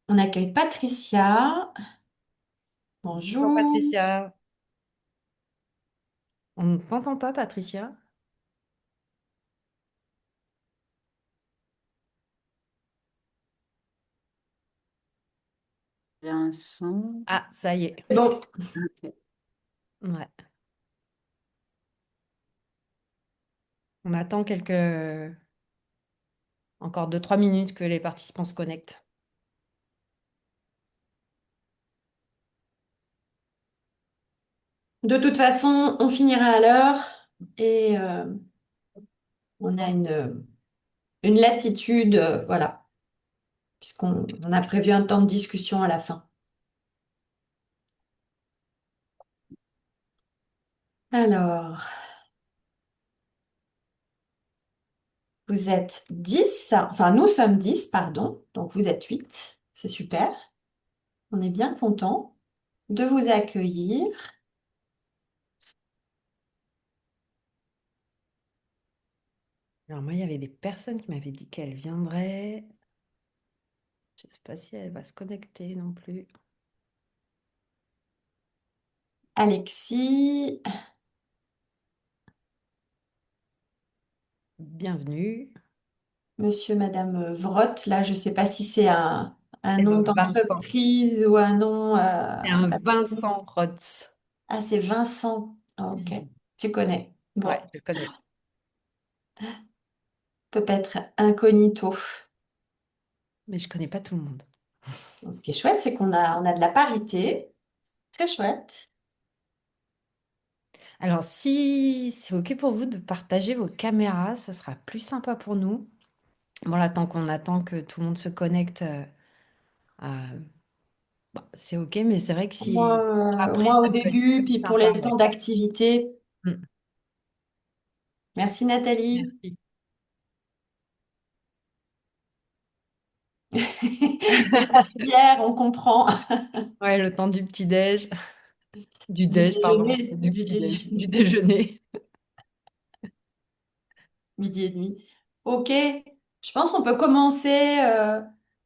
On accueille Patricia. Bonjour Bonjour. Patricia. On ne t'entend pas, Patricia? J'ai un son. Ah, ça y est. Bon, Ok. Ouais. On attend encore 2-3 minutes que les participants se connectent. de toute façon, on finira à l'heure et on a une latitude, voilà, puisqu'on a prévu un temps de discussion à la fin. Alors, vous êtes 10, enfin nous sommes 10, pardon, donc vous êtes 8, c'est super. On est bien content de vous accueillir. Alors moi, il y avait des personnes qui m'avaient dit qu'elles viendraient. Je ne sais pas si elle va se connecter non plus. Alexis, Bienvenue. monsieur, madame Vrotte, là, je ne sais pas si c'est un C'est nom un Vincent. d'entreprise ou un nom. C'est un Vincent Rotz. Ah, c'est Vincent. Ok, Mhm. tu connais. Ouais, Bon, je le connais. peut-être incognito. Mais je connais pas tout le monde. Donc, ce qui est chouette, c'est qu'on a de la parité. Très chouette. Alors, si c'est OK pour vous de partager vos caméras, ça sera plus sympa pour nous. Bon, là, tant qu'on attend que tout le monde se connecte, c'est OK, mais c'est vrai que si après, Moi, au ça peut être début, plus puis pour sympa. les Ouais. temps d'activité. Mm. Merci Nathalie. Merci. Les particulières, on comprend. Ouais, le temps du petit-déj, du Du déj, pardon, déjeuner, du du petit-déj, du déjeuner, déjeuner. midi et demi. Ok, je pense qu'on peut commencer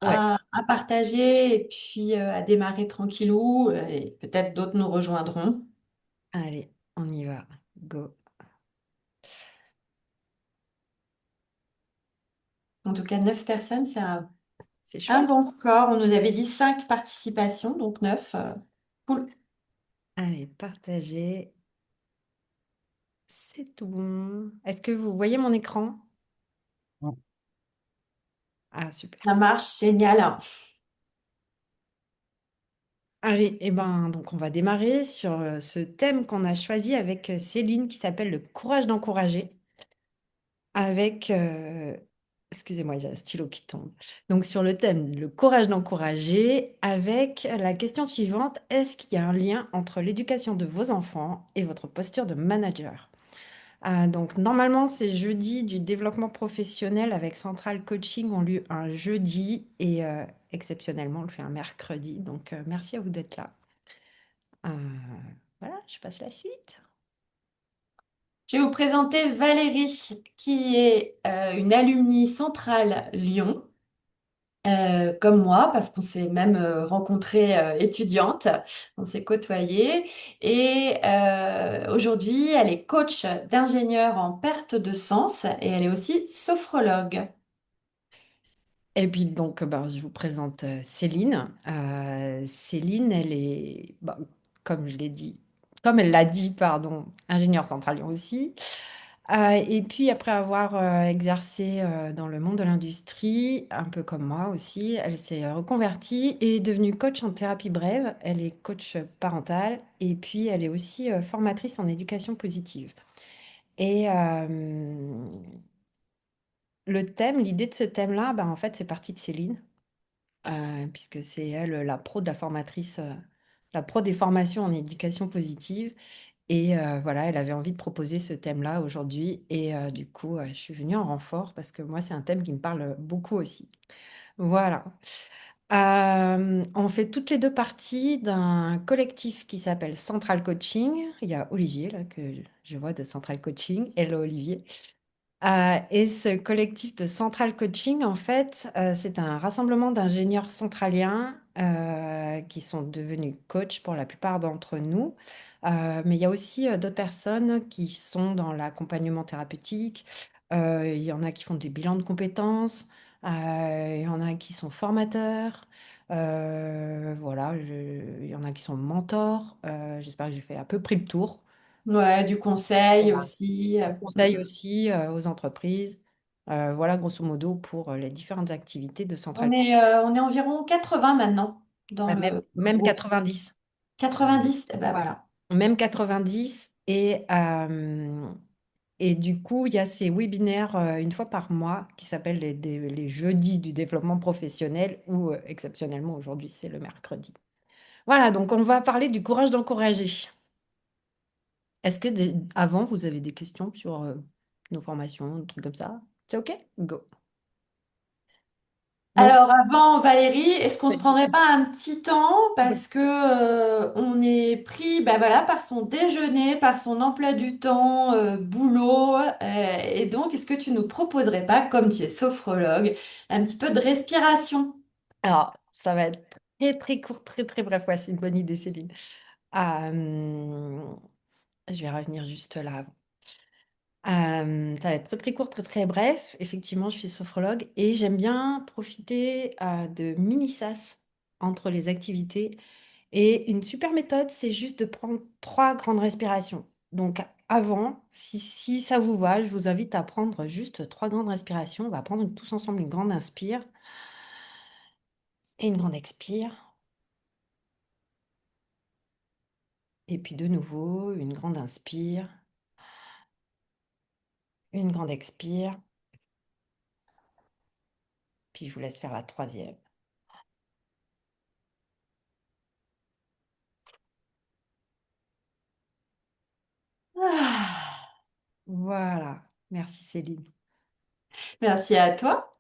Ouais, à partager et puis à démarrer tranquillou et peut-être d'autres nous rejoindront. allez, on y va. Go. En tout cas, 9 personnes, c'est C'est un chouette. bon score. On nous avait dit 5 participations, donc 9. Cool. Allez, partager. C'est tout bon. Est-ce que vous voyez mon écran? Ah, super. Ça marche, génial. Allez, et ben, donc on va démarrer sur ce thème qu'on a choisi avec Céline qui s'appelle le courage d'encourager. Avec, excusez-moi, il y a un stylo qui tombe. Donc sur le thème, le courage d'encourager, avec la question suivante, est-ce qu'il y a un lien entre l'éducation de vos enfants et votre posture de manager? Donc normalement, c'est jeudi du développement professionnel avec Central Coaching ont lieu un jeudi et exceptionnellement, on le fait un mercredi. Donc merci à vous d'être là. Euh, voilà, je passe la suite. Je vais vous présenter Valérie, qui est une alumni centrale Lyon. Comme moi, parce qu'on s'est même rencontrés étudiantes, on s'est côtoyées. Et aujourd'hui, elle est coach d'ingénieur en perte de sens et elle est aussi sophrologue. Et puis donc, ben, je vous présente Céline. Céline, elle est, ben, comme je l'ai dit, comme elle l'a dit, pardon, ingénieure centrale Lyon aussi. Et puis après avoir exercé dans le monde de l'industrie, un peu comme moi aussi, elle s'est reconvertie et est devenue coach en thérapie brève. Elle est coach parentale et puis elle est aussi formatrice en éducation positive. Et le thème, l'idée de ce thème-là, ben, en fait, c'est parti de Céline. Puisque c'est elle la pro de la formatrice, la pro des formations en éducation positive. Et voilà, elle avait envie de proposer ce thème-là aujourd'hui. Et du coup, je suis venue en renfort parce que moi, c'est un thème qui me parle beaucoup aussi. Voilà. On fait toutes les deux parties d'un collectif qui s'appelle Central Coaching. Il y a Olivier, là, que je vois de Central Coaching. Hello, Olivier. Et ce collectif de Central Coaching, en fait, c'est un rassemblement d'ingénieurs centraliens qui sont devenus coachs pour la plupart d'entre nous. Mais il y a aussi d'autres personnes qui sont dans l'accompagnement thérapeutique. Il y en a qui font des bilans de compétences. Il y en a qui sont formateurs. Voilà, il y en a qui sont mentors. J'espère que j'ai fait à peu près le tour. Ouais, du conseil Voilà. aussi. On conseille aussi aux entreprises. Voilà, grosso modo, pour les différentes activités de centrale. On est environ 80 maintenant dans Ouais, même, le même groupe. 90. 90, eh ben Ouais. voilà. Même 90. Et du coup, il y a ces webinaires une fois par mois qui s'appellent les jeudis du développement professionnel ou exceptionnellement aujourd'hui, c'est le mercredi. Voilà, donc on va parler du courage d'encourager. Est-ce que avant, vous avez des questions sur nos formations, des trucs comme ça? C'est OK? Go. Donc, Alors avant Valérie, est-ce qu'on se prendrait pas un petit temps parce que on est pris ben voilà par son déjeuner, par son emploi du temps, boulot et donc est-ce que tu nous proposerais pas comme tu es sophrologue un petit peu de respiration? alors, ça va être très très court, très très bref. Ouais, c'est une bonne idée, Céline. Euh, je vais revenir juste là avant. Ça va être très très court, très très bref. Effectivement, je suis sophrologue et j'aime bien profiter de mini-sas entre les activités. Et une super méthode, c'est juste de prendre 3 grandes respirations. Donc avant, si ça vous va, je vous invite à prendre juste 3 grandes respirations. On va prendre tous ensemble une grande inspire et une grande expire. Et puis de nouveau, une grande inspire, une grande expire. Puis je vous laisse faire la troisième. Ah, Voilà. Merci Céline. merci à toi.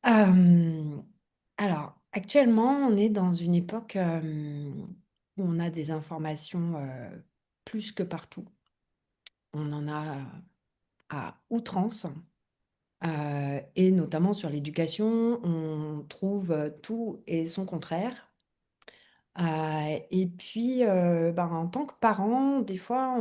Euh, alors, actuellement, on est dans une époque où on a des informations plus que partout. On en a à outrance. Et notamment sur l'éducation, on trouve tout et son contraire. Et puis, ben, en tant que parent, des fois,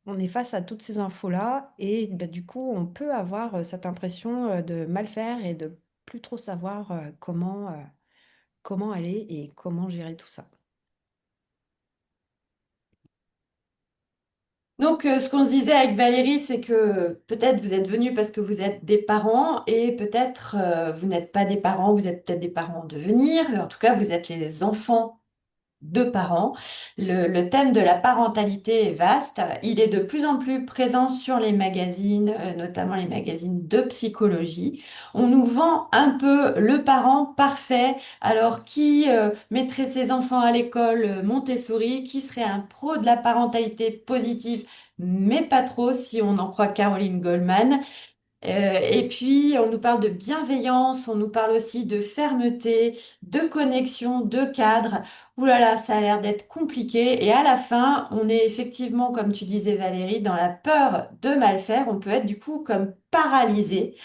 on est face à toutes ces infos-là et ben, du coup, on peut avoir cette impression de mal faire et de plus trop savoir comment aller et comment gérer tout ça. Donc, ce qu'on se disait avec Valérie, c'est que peut-être vous êtes venus parce que vous êtes des parents et peut-être vous n'êtes pas des parents, vous êtes peut-être des parents en devenir. En tout cas, vous êtes les enfants de parents. Le thème de la parentalité est vaste. Il est de plus en plus présent sur les magazines, notamment les magazines de psychologie. On nous vend un peu le parent parfait. Alors, qui mettrait ses enfants à l'école Montessori? Qui serait un pro de la parentalité positive? Mais pas trop si on en croit Caroline Goldman. Et puis, on nous parle de bienveillance, on nous parle aussi de fermeté, de connexion, de cadre. Ouh là là, ça a l'air d'être compliqué. Et à la fin, on est effectivement, comme tu disais Valérie, dans la peur de mal faire. On peut être du coup comme paralysé.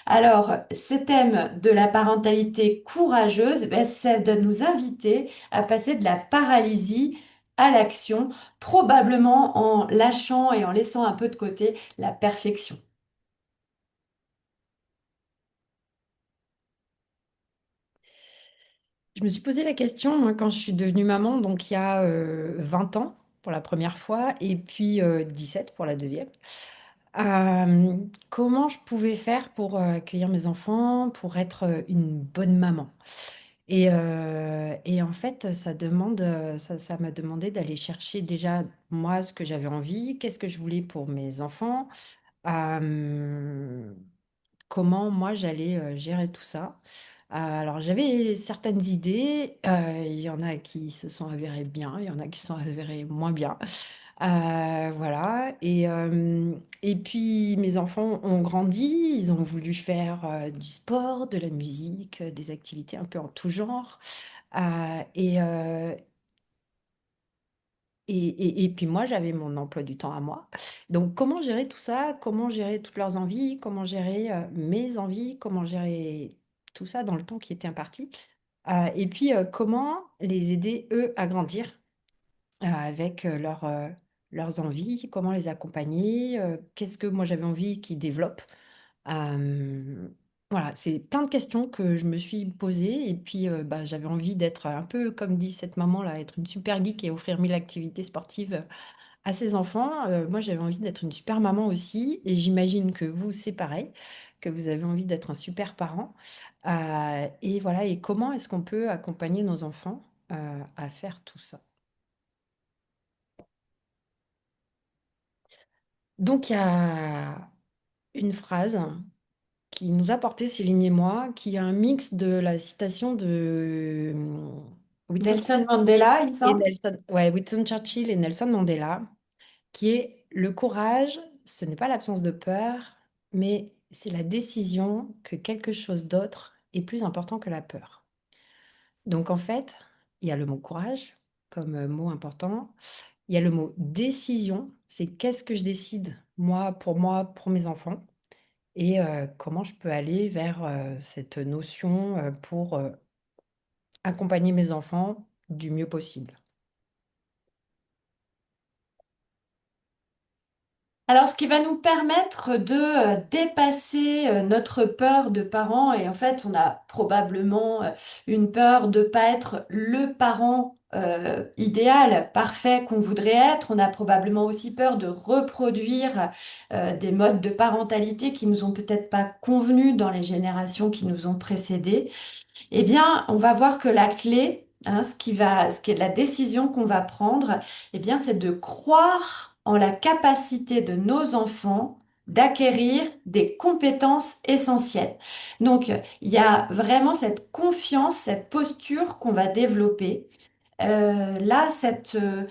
Alors, ces thèmes de la parentalité courageuse, ben, ça doit nous inviter à passer de la paralysie à l'action, probablement en lâchant et en laissant un peu de côté la perfection. Je me suis posé la question moi, quand je suis devenue maman, donc il y a 20 ans pour la première fois et puis 17 pour la deuxième. Euh, Comment je pouvais faire pour accueillir mes enfants, pour être une bonne maman. Et en fait, ça m'a demandé d'aller chercher déjà moi ce que j'avais envie, qu'est-ce que je voulais pour mes enfants, euh, comment moi j'allais gérer tout ça. Alors j'avais certaines idées, il y en a qui se sont avérées bien, il y en a qui se sont avérées moins bien. Voilà. Et puis mes enfants ont grandi, ils ont voulu faire du sport, de la musique, des activités un peu en tout genre. Et et puis moi, j'avais mon emploi du temps à moi. Donc, comment gérer tout ça? Comment gérer toutes leurs envies? Comment gérer mes envies? Comment gérer tout ça dans le temps qui était imparti? Et puis, comment les aider, eux, à grandir avec leurs envies? Comment les accompagner? Qu'est-ce que moi j'avais envie qu'ils développent? Euh, voilà, c'est plein de questions que je me suis posées et puis bah, j'avais envie d'être un peu, comme dit cette maman-là, être une super geek et offrir 1000 activités sportives à ses enfants. Moi, j'avais envie d'être une super maman aussi et j'imagine que vous, c'est pareil, que vous avez envie d'être un super parent. Et voilà, et comment est-ce qu'on peut accompagner nos enfants à faire tout ça? Donc, il y a une phrase qui nous a porté, Céline et moi, qui est un mix de la citation de Winston Nelson Churchill Mandela, il me et semble. Nelson, ouais, Winston Churchill et Nelson Mandela, qui est le courage, ce n'est pas l'absence de peur, mais c'est la décision que quelque chose d'autre est plus important que la peur. Donc en fait, il y a le mot courage comme mot important. Il y a le mot décision, c'est qu'est-ce que je décide moi, pour mes enfants, et comment je peux aller vers cette notion pour accompagner mes enfants du mieux possible. Alors, ce qui va nous permettre de dépasser notre peur de parents, et en fait, on a probablement une peur de pas être le parent idéal, parfait qu'on voudrait être. On a probablement aussi peur de reproduire des modes de parentalité qui nous ont peut-être pas convenu dans les générations qui nous ont précédés. Eh bien, on va voir que la clé, hein, ce qui est la décision qu'on va prendre, eh bien, c'est de croire en la capacité de nos enfants d'acquérir des compétences essentielles. Donc, il y a vraiment cette confiance, cette posture qu'on va développer. Là, ce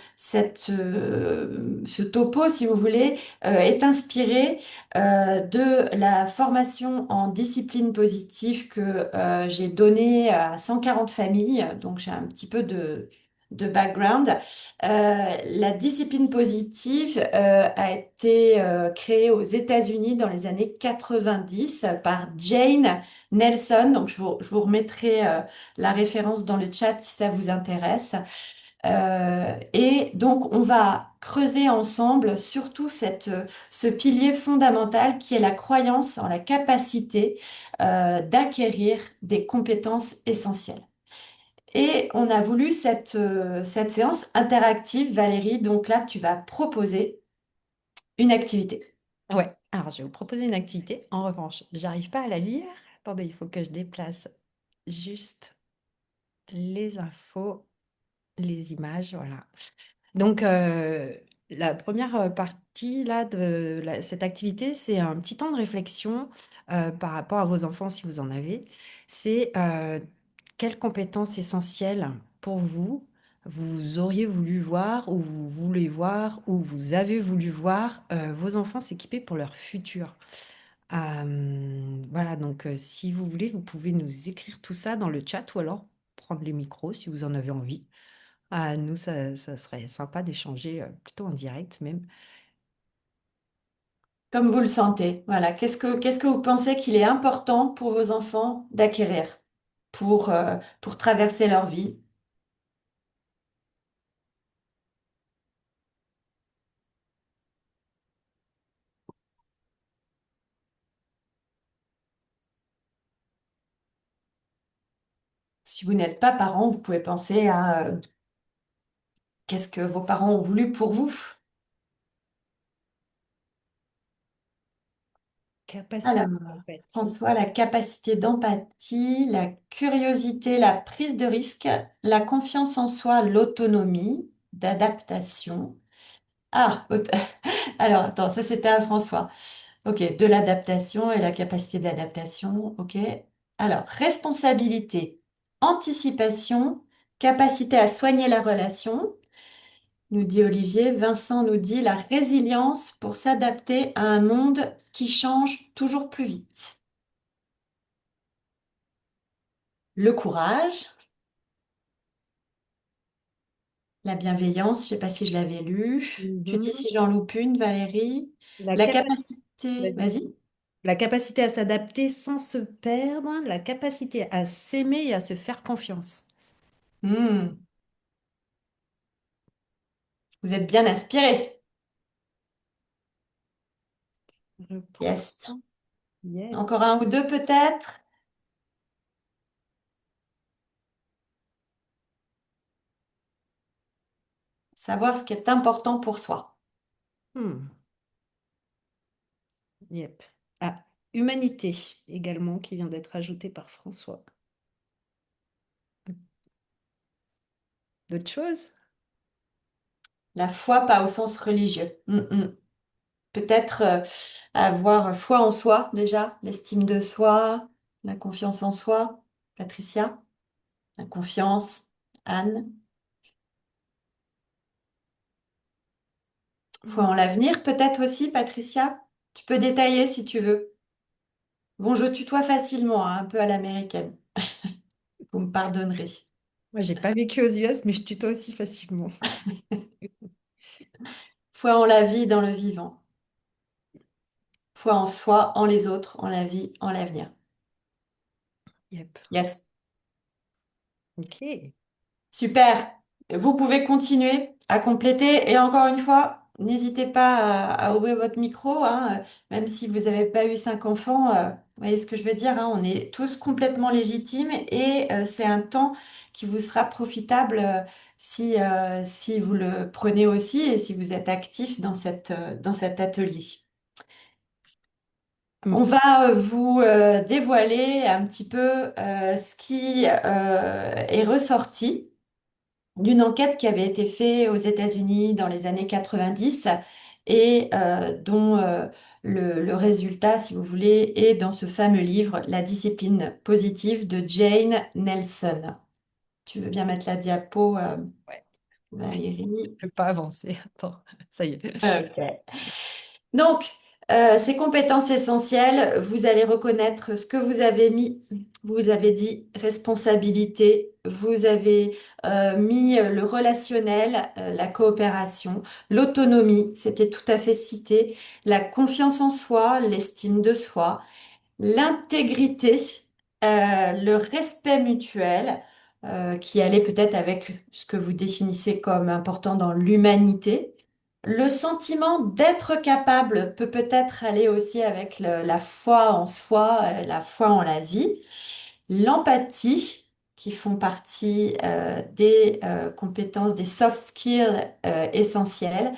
topo, si vous voulez, est inspiré de la formation en discipline positive que j'ai donnée à 140 familles, donc j'ai un petit peu de background. La discipline positive a été créée aux États-Unis dans les années 90 par Jane Nelson, donc je vous remettrai la référence dans le chat si ça vous intéresse. Et donc, on va creuser ensemble surtout ce pilier fondamental qui est la croyance en la capacité d'acquérir des compétences essentielles. Et on a voulu cette séance interactive, Valérie. Donc là, tu vas proposer une activité. Ouais, alors je vais vous proposer une activité. En revanche, j'arrive pas à la lire. Attendez, il faut que je déplace juste les infos, les images, voilà. Donc, la première partie là, de cette activité, c'est un petit temps de réflexion par rapport à vos enfants, si vous en avez. C'est quelles compétences essentielles pour vous, vous auriez voulu voir, ou vous voulez voir, ou vous avez voulu voir vos enfants s'équiper pour leur futur. Voilà, donc si vous voulez, vous pouvez nous écrire tout ça dans le chat ou alors prendre les micros si vous en avez envie. Nous, ça serait sympa d'échanger plutôt en direct même. Comme vous le sentez. Voilà. Qu'est-ce que vous pensez qu'il est important pour vos enfants d'acquérir pour traverser leur vie? Si vous n'êtes pas parent, vous pouvez penser à qu'est-ce que vos parents ont voulu pour vous. Alors, Capacité d'empathie. François, la capacité d'empathie, la curiosité, la prise de risque, la confiance en soi, l'autonomie, d'adaptation. Ah, alors attends, ça c'était à François. Ok, de l'adaptation et la capacité d'adaptation. Ok. Alors, responsabilité, anticipation, capacité à soigner la relation, nous dit Olivier. Vincent nous dit la résilience pour s'adapter à un monde qui change toujours plus vite. Le courage, La bienveillance, je sais pas si je l'avais lu. Tu dis Mhm. si j'en loupe une, Valérie. La La capacité, capacité, vas-y. vas-y. La capacité à s'adapter sans se perdre, la capacité à s'aimer et à se faire confiance. Hmm, vous êtes bien inspiré. Reprends. Yes. Yes. Encore un ou deux peut-être. Savoir ce qui est important pour soi. Hmm. Yep. Ah, humanité également, qui vient d'être ajoutée par François. D'autres choses? La foi, pas au sens religieux. Peut-être avoir foi en soi déjà, l'estime de soi, la confiance en soi. Patricia, la confiance. Anne, foi Hmm. en l'avenir peut-être aussi, Patricia. Tu peux détailler si tu veux. Bon, je tutoie facilement, hein, un peu à l'américaine. Vous me pardonnerez. Moi, j'ai pas vécu aux US, mais je tutoie aussi facilement. Foi en la vie, dans le vivant. Foi en soi, en les autres, en la vie, en l'avenir. Yep. Yes. Ok. Super. Vous pouvez continuer à compléter. Et encore une fois, n'hésitez pas à ouvrir votre micro, hein, même si vous n'avez pas eu 5 enfants. Vous voyez ce que je veux dire, hein, on est tous complètement légitimes et c'est un temps qui vous sera profitable si vous le prenez aussi et si vous êtes actif dans cet atelier. On Hmm. va vous dévoiler un petit peu ce qui est ressorti d'une enquête qui avait été faite aux États-Unis dans les années 90 et dont le résultat, si vous voulez, est dans ce fameux livre, La discipline positive de Jane Nelson. Tu veux bien mettre la diapo, Ouais. Valérie? Je peux pas avancer. Attends, ça y est. Ok. Donc, ces compétences essentielles, vous allez reconnaître ce que vous avez mis. Vous avez dit responsabilité, vous avez mis le relationnel, la coopération, l'autonomie, c'était tout à fait cité, la confiance en soi, l'estime de soi, l'intégrité, le respect mutuel, qui allait peut-être avec ce que vous définissez comme important dans l'humanité. Le sentiment d'être capable peut peut-être aller aussi avec la foi en soi, la foi en la vie, l'empathie, qui font partie des compétences, des soft skills essentielles,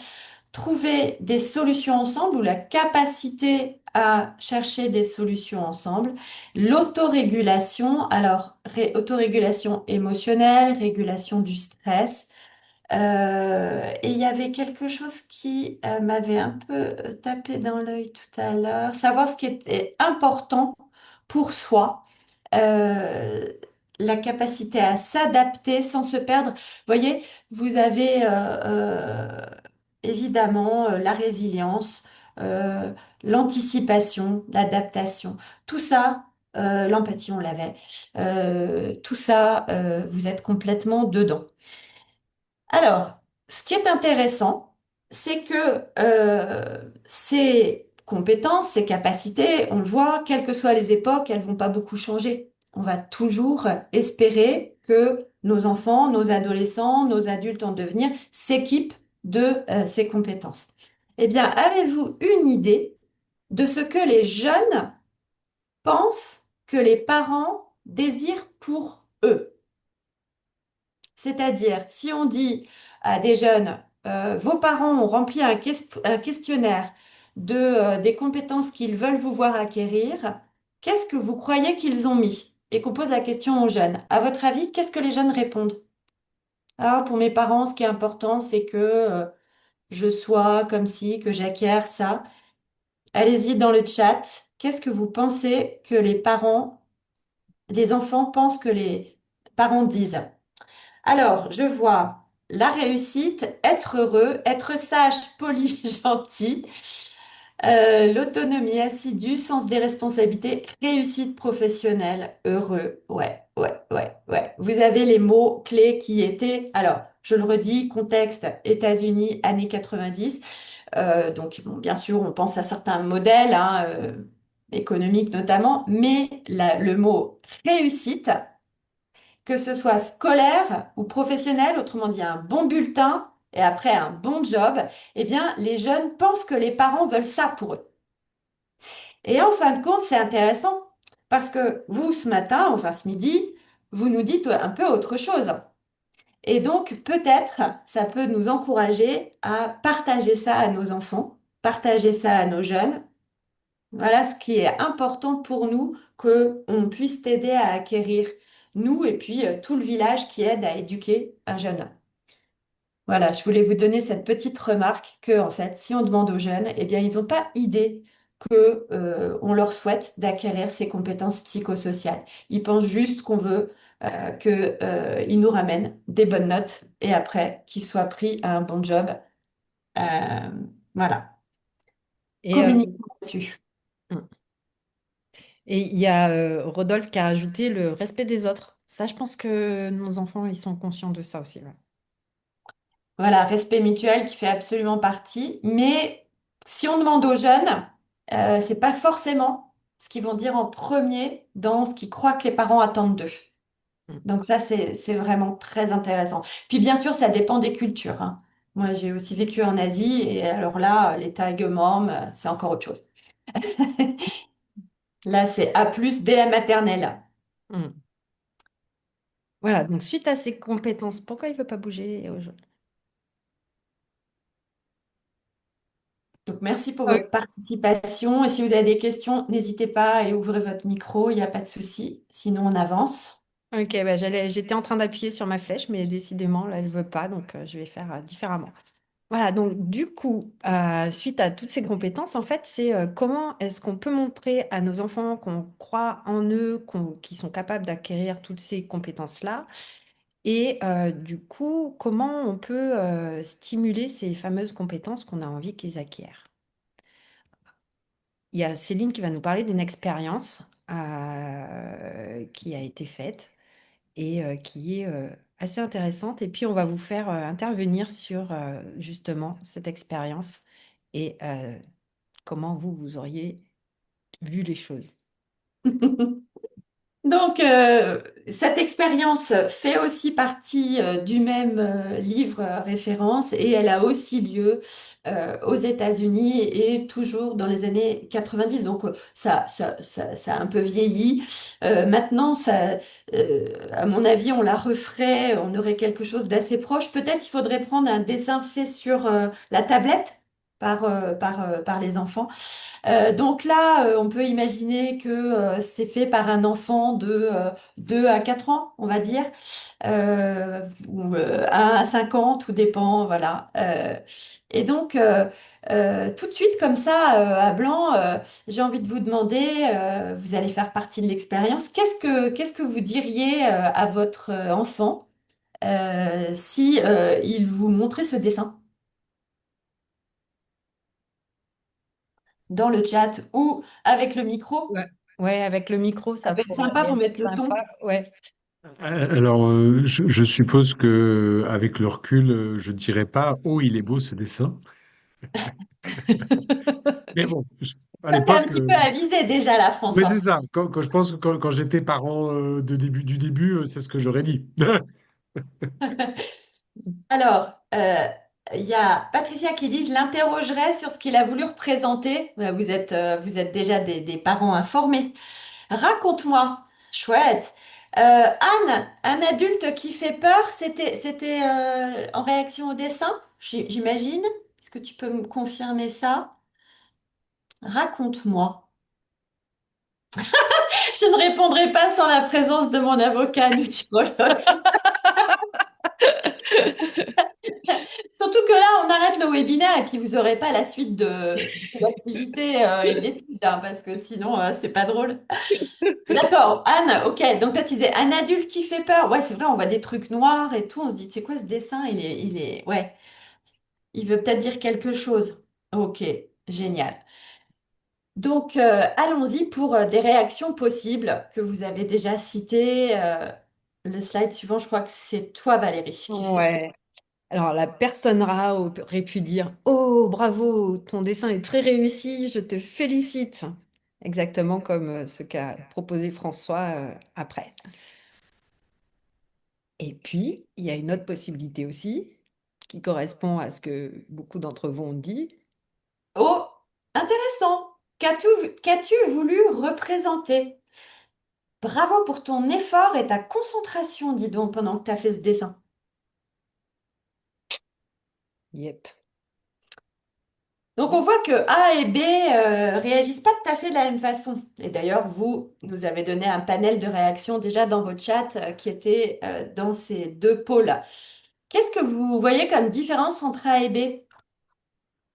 trouver des solutions ensemble ou la capacité à chercher des solutions ensemble, l'autorégulation, alors autorégulation émotionnelle, régulation du stress. Et il y avait quelque chose qui m'avait un peu tapé dans l'œil tout à l'heure, savoir ce qui était important pour soi, euh, la capacité à s'adapter sans se perdre. Vous voyez, vous avez évidemment la résilience, euh, l'anticipation, l'adaptation, tout ça, l'empathie, on l'avait. Tout ça, vous êtes complètement dedans. Alors, ce qui est intéressant, c'est que ces compétences, ces capacités, on le voit, quelles que soient les époques, elles vont pas beaucoup changer. On va toujours espérer que nos enfants, nos adolescents, nos adultes en devenir s'équipent de ces compétences. Eh bien, avez-vous une idée de ce que les jeunes pensent que les parents désirent pour eux? C'est-à-dire, si on dit à des jeunes, vos parents ont rempli un questionnaire des compétences qu'ils veulent vous voir acquérir, qu'est-ce que vous croyez qu'ils ont mis? Et qu'on pose la question aux jeunes. À votre avis, qu'est-ce que les jeunes répondent? Ah, pour mes parents, ce qui est important, c'est que je sois comme ci, que j'acquière ça. Allez-y dans le chat. Qu'est-ce que vous pensez que les parents, les enfants pensent que les parents disent? Alors, je vois la réussite, être heureux, être sage, poli, gentil, l'autonomie assidue, sens des responsabilités, réussite professionnelle, heureux. Ouais, ouais, ouais, ouais. Vous avez les mots clés qui étaient. Alors, Je le redis, contexte États-Unis, années 90. Donc, bon, bien sûr, on pense à certains modèles, hein, économiques notamment, mais le mot réussite, que ce soit scolaire ou professionnel, autrement dit un bon bulletin et après un bon job, eh bien, les jeunes pensent que les parents veulent ça pour eux. Et en fin de compte, c'est intéressant parce que vous, ce matin, enfin ce midi, vous nous dites un peu autre chose. Et donc, peut-être, ça peut nous encourager à partager ça à nos enfants, partager ça à nos jeunes. Voilà ce qui est important pour nous, que on puisse t'aider à acquérir, nous et puis tout le village qui aide à éduquer un jeune. Voilà, je voulais vous donner cette petite remarque que, en fait, si on demande aux jeunes, eh bien, ils n'ont pas idée que, on leur souhaite d'acquérir ces compétences psychosociales. Ils pensent juste qu'on veut, que, ils nous ramènent des bonnes notes et après qu'ils soient pris à un bon job. Euh, voilà, Et, communiquons là-dessus. mm. Et il y a Rodolphe qui a rajouté le respect des autres. Ça, je pense que nos enfants, ils sont conscients de ça aussi. Ouais. Voilà, respect mutuel qui fait absolument partie. Mais si on demande aux jeunes, c'est pas forcément ce qu'ils vont dire en premier dans ce qu'ils croient que les parents attendent d'eux. Mm. Donc ça, c'est vraiment très intéressant. Puis bien sûr, ça dépend des cultures, hein. Moi, j'ai aussi vécu en Asie et alors là, les Tiger Moms, c'est encore autre chose. Là, c'est A+, dès la maternelle. Mm. Voilà, donc suite à ces compétences, pourquoi il ne veut pas bouger aujourd'hui? Donc merci pour Ok, votre participation. Et si vous avez des questions, n'hésitez pas et ouvrez votre micro, il n'y a pas de souci. Sinon, on avance. ok, bah j'étais en train d'appuyer sur ma flèche, mais décidément, là, elle ne veut pas, donc je vais faire différemment. Voilà, donc du coup, suite à toutes ces compétences, en fait, c'est comment est-ce qu'on peut montrer à nos enfants qu'on croit en eux, qu'ils sont capables d'acquérir toutes ces compétences-là, et du coup, comment on peut stimuler ces fameuses compétences qu'on a envie qu'ils acquièrent. Il y a Céline qui va nous parler d'une expérience qui a été faite et qui est assez intéressante. Et puis, on va vous faire intervenir sur justement cette expérience et comment vous, vous auriez vu les choses. Donc, cette expérience fait aussi partie du même livre référence et elle a aussi lieu aux États-Unis et toujours dans les années 90. Donc, ça a un peu vieilli. Maintenant, à mon avis, on la referait, on aurait quelque chose d'assez proche. Peut-être il faudrait prendre un dessin fait sur la tablette par les enfants. Donc là, on peut imaginer que c'est fait par un enfant de 2 à 4 ans, on va dire, ou 1 à 5 ans, tout dépend, voilà. Et donc, tout de suite, comme ça, à blanc, j'ai envie de vous demander, vous allez faire partie de l'expérience, qu'est-ce que vous diriez à votre enfant si il vous montrait ce dessin dans le chat ou avec le micro? Ouais. Ouais, avec le micro, Ça ça peut être pourrait sympa pour être mettre le ton. sympa. Ouais. Alors, je suppose que avec le recul, je dirais pas, oh, il est beau ce dessin. Mais bon, à T'es un l'époque, petit peu avisé déjà là, oui, c'est François. ça. Quand je pense que quand j'étais parent du début, c'est ce que j'aurais dit. Alors, il y a Patricia qui dit, je l'interrogerai sur ce qu'il a voulu représenter. Vous êtes déjà des parents informés. Raconte-moi. Chouette. Anne, un adulte qui fait peur, c'était en réaction au dessin, j'imagine. Est-ce que tu peux me confirmer ça? Raconte-moi. Je ne répondrai pas sans la présence de mon avocat, nous dit Rodolphe. Surtout que là, on arrête le webinaire et puis vous n'aurez pas la suite de l'activité et de l'étude, hein, parce que sinon, c'est pas drôle. D'accord, Anne, ok. Donc toi, tu disais un adulte qui fait peur. Ouais, c'est vrai, on voit des trucs noirs et tout. On se dit, c'est quoi ce dessin? Ouais, il veut peut-être dire quelque chose. Ok, génial. Donc, allons-y pour des réactions possibles que vous avez déjà citées. Le slide suivant, je crois que c'est toi, Valérie, qui fait peur. Ouais. Alors, la personne A aurait pu dire, oh, bravo, ton dessin est très réussi, je te félicite. Exactement comme ce qu'a proposé François après. Et puis, il y a une autre possibilité aussi, qui correspond à ce que beaucoup d'entre vous ont dit. Oh, intéressant. Qu'as-tu voulu représenter? Bravo pour ton effort et ta concentration, dis donc, pendant que tu as fait ce dessin. Yep. Donc on voit que A et B réagissent pas tout à fait de la même façon. Et d'ailleurs, vous nous avez donné un panel de réactions déjà dans votre chat qui était dans ces deux pôles. Qu'est-ce que vous voyez comme différence entre A et B?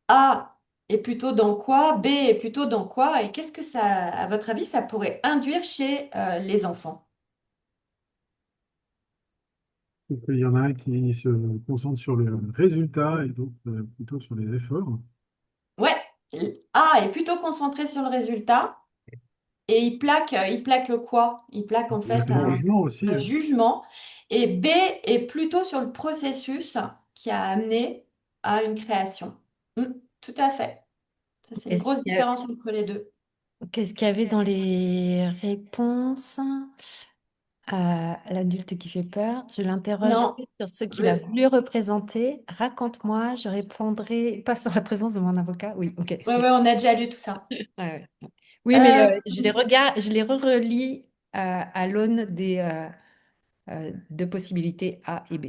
A est plutôt dans quoi? B est plutôt dans quoi? Et qu'est-ce que ça, à votre avis, ça pourrait induire chez les enfants? Donc, il y en a un qui se concentre sur le résultat et d'autres plutôt sur les efforts. Ouais, A est plutôt concentré sur le résultat. Et il plaque quoi? Il plaque en Le fait un, jugement aussi, un hein. jugement. Et B est plutôt sur le processus qui a amené à une création. Tout à fait. Ça, c'est une Est-ce grosse qu'il y a- différence entre les deux. Qu'est-ce qu'il y avait dans les réponses? L'adulte qui fait peur, je l'interrogerai Non. sur ce qu'il a Oui, voulu représenter. Raconte-moi, je répondrai pas sur la présence de mon avocat. Oui, ok. ouais, ouais, on a déjà lu tout ça. Ouais, ouais. Oui, mais Euh, je les relis à l'aune des deux possibilités A et B.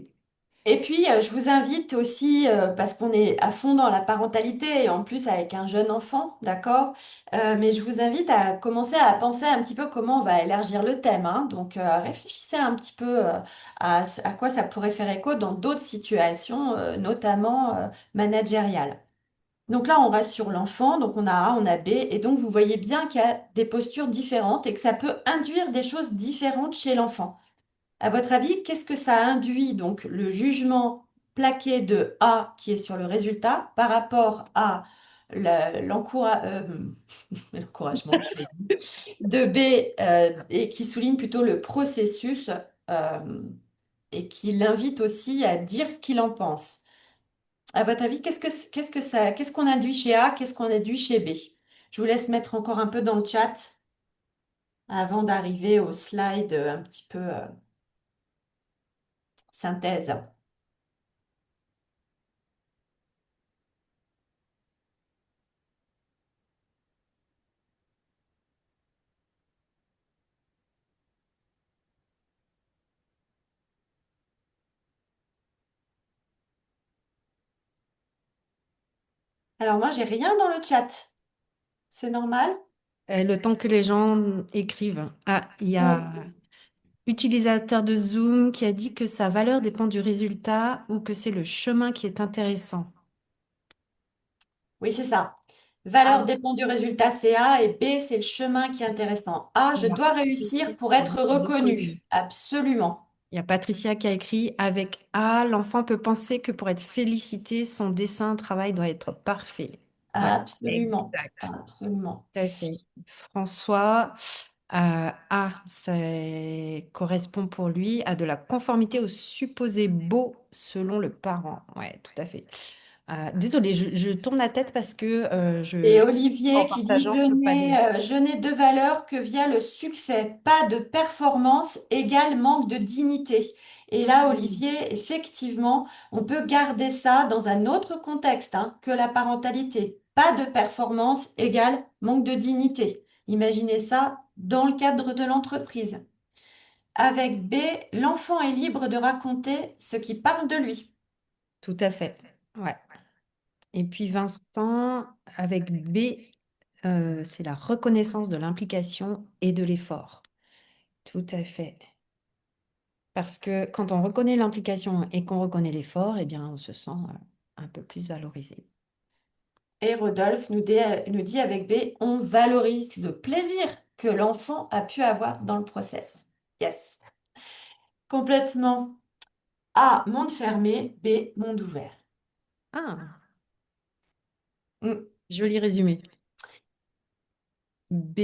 Et puis, je vous invite aussi, parce qu'on est à fond dans la parentalité et en plus avec un jeune enfant, d'accord? Mais je vous invite à commencer à penser un petit peu comment on va élargir le thème, hein. Donc, réfléchissez un petit peu à quoi ça pourrait faire écho dans d'autres situations, notamment managériales. Donc là, on reste sur l'enfant, donc on a A, on a B, et donc vous voyez bien qu'il y a des postures différentes et que ça peut induire des choses différentes chez l'enfant. À votre avis, qu'est-ce que ça induit, donc le jugement plaqué de A qui est sur le résultat par rapport à l'encouragement, je l'ai dit, de B et qui souligne plutôt le processus euh, et qui l'invite aussi à dire ce qu'il en pense. À votre avis, qu'est-ce qu'on induit chez A, qu'est-ce qu'on induit chez B? Je vous laisse mettre encore un peu dans le chat avant d'arriver au slide un petit peu synthèse. Alors moi, j'ai rien dans le chat. C'est normal? Le temps que les gens écrivent. Ah, il y a Ok. utilisateur de Zoom qui a dit que sa valeur dépend du résultat ou que c'est le chemin qui est intéressant. Oui, c'est ça. Ah, Valeur dépend du résultat, c'est A, et B, c'est le chemin qui est intéressant. A, je il y a dois réussir Patricia pour qui a être dit reconnu. reconnu. Absolument. Il y a Patricia qui a écrit avec A, l'enfant peut penser que pour être félicité, son dessin, travail doit être parfait. Ouais, Absolument. exact. Absolument. Tout à fait. François, A, ça correspond pour lui à de la conformité au supposé beau selon le parent. Ouais, tout à fait. Désolée, je tourne la tête parce que Et en Olivier qui dit partageant, je peux pas lire. je n'ai de valeur que via le succès, pas de performance égale manque de dignité. Et là, Mhm. Olivier, effectivement, on peut garder ça dans un autre contexte hein, que la parentalité. Pas de performance égale manque de dignité. Imaginez ça dans le cadre de l'entreprise. Avec B, l'enfant est libre de raconter ce qui parle de lui. Tout à fait. Ouais. Et puis Vincent, avec B, c'est la reconnaissance de l'implication et de l'effort. Tout à fait. Parce que quand on reconnaît l'implication et qu'on reconnaît l'effort, eh bien, on se sent un peu plus valorisé. Et Rodolphe nous dit avec B, on valorise le plaisir que l'enfant a pu avoir dans le process. Yes, complètement. A, monde fermé, B, monde ouvert. Ah, Hmm, joli résumé. B,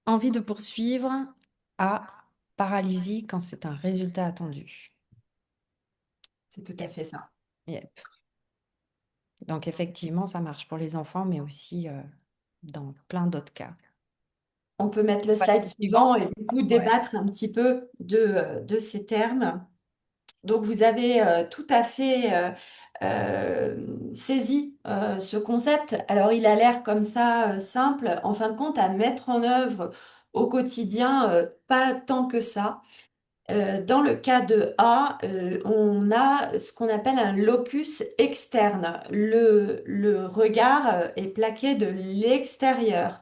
envie de poursuivre. A, paralysie quand c'est un résultat attendu. c'est tout à fait ça. Yep. Donc effectivement, ça marche pour les enfants, mais aussi dans plein d'autres cas. On peut mettre le Voilà, slide suivant. suivant et du coup Ouais. débattre un petit peu de ces termes. Donc, vous avez tout à fait saisi ce concept. Alors, il a l'air comme ça simple. En fin de compte, à mettre en œuvre au quotidien, pas tant que ça. Dans le cas de A, on a ce qu'on appelle un locus externe. Le regard est plaqué de l'extérieur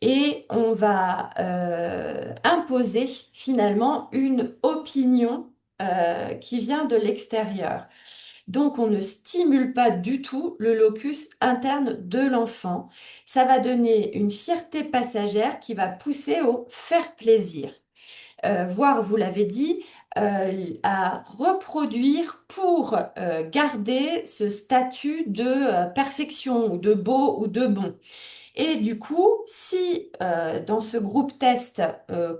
et on va imposer finalement une opinion qui vient de l'extérieur. Donc, on ne stimule pas du tout le locus interne de l'enfant. Ça va donner une fierté passagère qui va pousser au faire plaisir. Voire, vous l'avez dit, à reproduire pour garder ce statut de perfection ou de beau ou de bon. Et du coup, si dans ce groupe test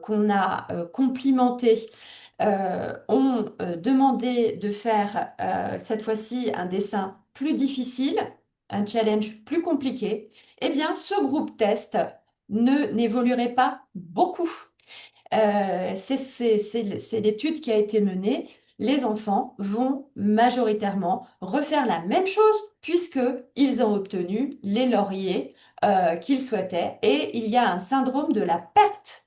qu'on a complimenté, on demandait de faire cette fois-ci un dessin plus difficile, un challenge plus compliqué, eh bien, ce groupe test ne n'évoluerait pas beaucoup. C'est l'étude qui a été menée. Les enfants vont majoritairement refaire la même chose puisqu'ils ont obtenu les lauriers qu'ils souhaitaient. Et il y a un syndrome de la perte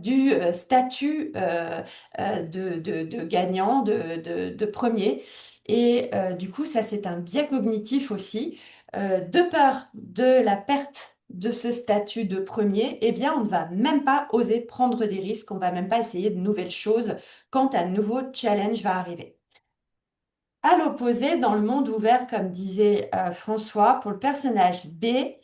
du statut de gagnant, de premier. Et du coup, ça, c'est un biais cognitif aussi. De peur de la perte de ce statut de premier, eh bien, on ne va même pas oser prendre des risques, on va même pas essayer de nouvelles choses quand un nouveau challenge va arriver. À l'opposé, dans le monde ouvert, comme disait François, pour le personnage B,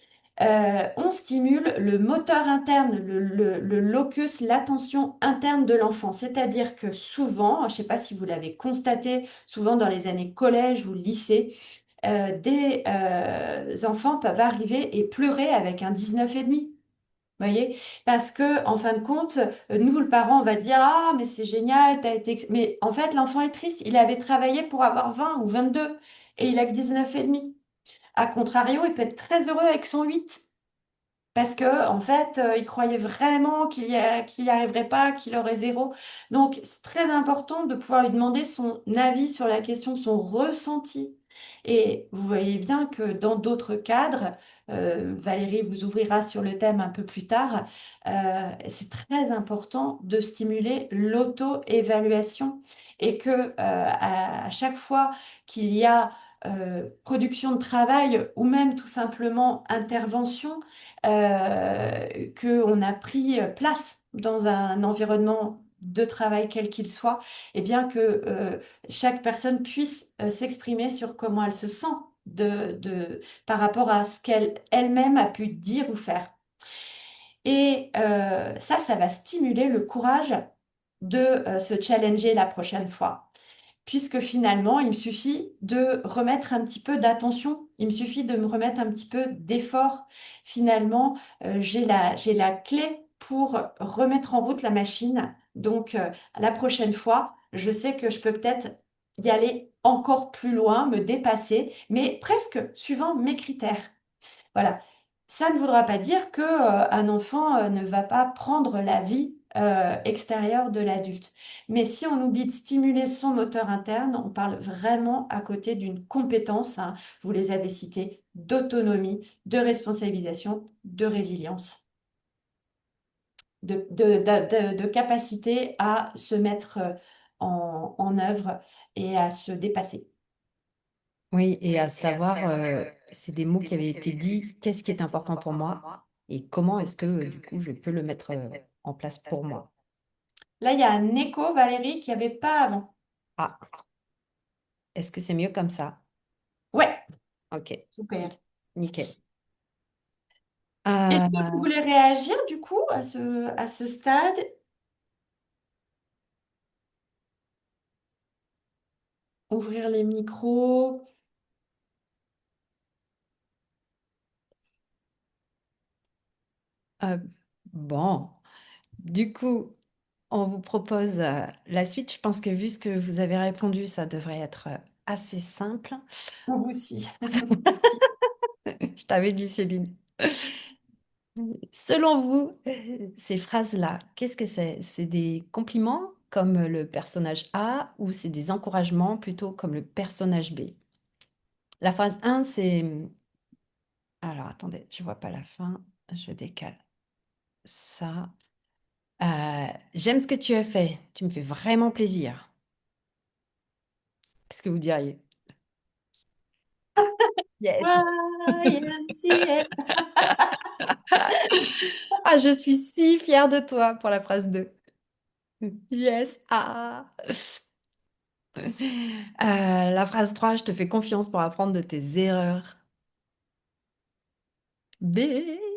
on stimule le moteur interne, le locus, l'attention interne de l'enfant. C'est-à-dire que souvent, je ne sais pas si vous l'avez constaté, souvent dans les années collège ou lycée, des enfants peuvent arriver et pleurer avec un 19,5. Voyez? Parce que, en fin de compte, nous, le parent, on va dire, ah, mais c'est génial, t'as été... Mais en fait, l'enfant est triste. Il avait travaillé pour avoir 20 ou 22 et il a que 19,5. À contrario, il peut être très heureux avec son 8. Parce que, en fait, il croyait vraiment qu'il y arriverait pas, qu'il aurait zéro. Donc, c'est très important de pouvoir lui demander son avis sur la question, son ressenti. Et vous voyez bien que dans d'autres cadres, Valérie vous ouvrira sur le thème un peu plus tard, c'est très important de stimuler l'auto-évaluation et que à chaque fois qu'il y a production de travail ou même tout simplement intervention, qu'on a pris place dans un environnement de travail quel qu'il soit, et bien que chaque personne puisse s'exprimer sur comment elle se sent par rapport à ce qu'elle elle-même a pu dire ou faire. Et ça va stimuler le courage de se challenger la prochaine fois puisque finalement, il me suffit de remettre un petit peu d'attention, il me suffit de me remettre un petit peu d'effort. Finalement, j'ai la clé pour remettre en route la machine. Donc, la prochaine fois, je sais que je peux peut-être y aller encore plus loin, me dépasser, mais presque suivant mes critères. Voilà. Ça ne voudra pas dire que, un enfant, ne va pas prendre la vie, extérieure de l'adulte. Mais si on oublie de stimuler son moteur interne, on parle vraiment à côté d'une compétence, hein, vous les avez citées, d'autonomie, de responsabilisation, de résilience, de capacité à se mettre, en œuvre et à se dépasser. Oui, et à savoir, c'est des mots qui avaient été dits, qu'est-ce qui est important pour moi et comment est-ce que du coup je peux le mettre en place pour moi. Là, il y a un écho, Valérie, qu'il n'y avait pas avant. Ah, est-ce que c'est mieux comme ça? Ouais, Ok, super. nickel. Est-ce que vous voulez réagir du coup à ce stade? Ouvrir les micros. Euh, bon, du coup, on vous propose la suite. Je pense que vu ce que vous avez répondu, ça devrait être assez simple. On vous suit. Merci. Je t'avais dit, Céline. Selon vous, ces phrases-là, qu'est-ce que c'est? C'est des compliments comme le personnage A ou c'est des encouragements plutôt comme le personnage B? La phrase 1, c'est... Alors, attendez, je vois pas la fin. Je décale ça. J'aime ce que tu as fait. Tu me fais vraiment plaisir. Qu'est-ce que vous diriez? Yes. YMCA. Ah, je suis si fière de toi pour la phrase 2. Yes. Ah. La phrase 3, je te fais confiance pour apprendre de tes erreurs. B,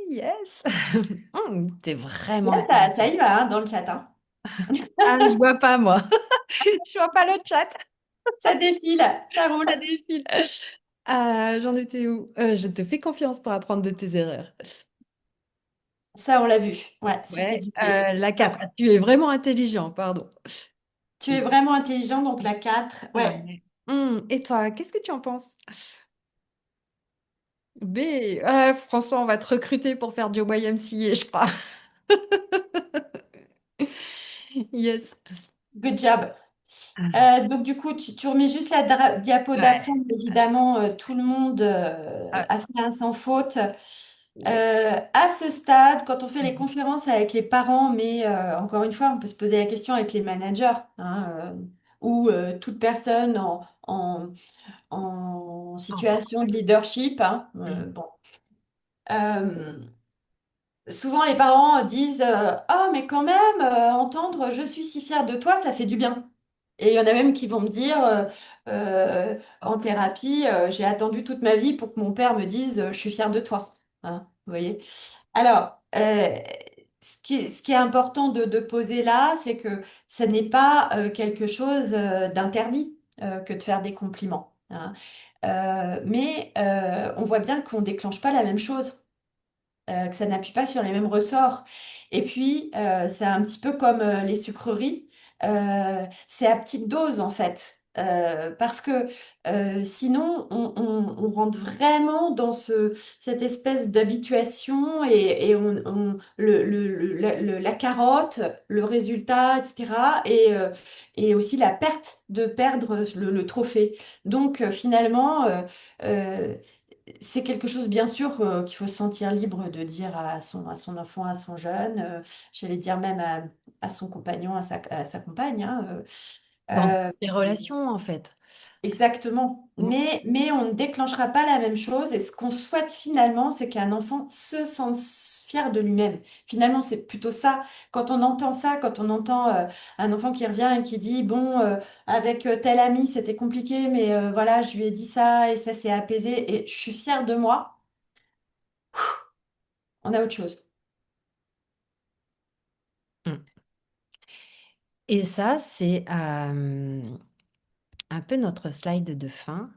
yes. T'es vraiment Là, ça intelligent. y va hein, dans le chat, hein. Ah, je vois pas, moi. Je vois pas le chat. Ça défile, ça roule. Ça défile. J'en étais où? Je te fais confiance pour apprendre de tes erreurs. Ça, on l'a vu. Ouais, c'était Ouais. du B. La Ouais. 4. Tu es vraiment intelligent, pardon. Tu es vraiment intelligent, donc la 4. Ouais. Ouais. Et toi, qu'est-ce que tu en penses? B. François, on va te recruter pour faire du YMCA, je crois. Yes. Good job. Donc du coup, tu remets juste la diapo Ouais. d'après. Évidemment, tout le monde Ah, a fait un sans faute. ouais. À ce stade, quand on fait les conférences avec les parents, mais encore une fois, on peut se poser la question avec les managers, hein, ou toute personne en Encore. situation de leadership, hein, Mm. bon. Euh, Souvent, les parents disent ah, mais quand même, entendre je suis si fière de toi, ça fait du bien. Et il y en a même qui vont me dire en thérapie, j'ai attendu toute ma vie pour que mon père me dise je suis fière de toi. Hein, vous voyez? Alors, ce qui est important de poser là, c'est que ce n'est pas quelque chose d'interdit que de faire des compliments. Hein. Mais on voit bien qu'on déclenche pas la même chose que ça n'appuie pas sur les mêmes ressorts. Et puis, c'est un petit peu comme les sucreries, c'est à petite dose en fait. Parce que sinon, on rentre vraiment dans cette espèce d'habituation et la carotte, le résultat, etc. Et aussi la perte de perdre le trophée. Donc finalement, euh, c'est quelque chose, bien sûr, qu'il faut se sentir libre de dire à son enfant, à son jeune, j'allais dire même à son compagnon, à sa compagne. Hein, Dans euh, les relations, en fait. exactement. Mm. Mais on ne déclenchera pas la même chose. Et ce qu'on souhaite finalement, c'est qu'un enfant se sente fier de lui-même. Finalement, c'est plutôt ça. Quand on entend ça, quand on entend un enfant qui revient et qui dit, bon, avec tel ami, c'était compliqué, mais voilà, je lui ai dit ça et ça s'est apaisé et je suis fière de moi. On a autre chose. Mm. Et ça, c'est un peu notre slide de fin.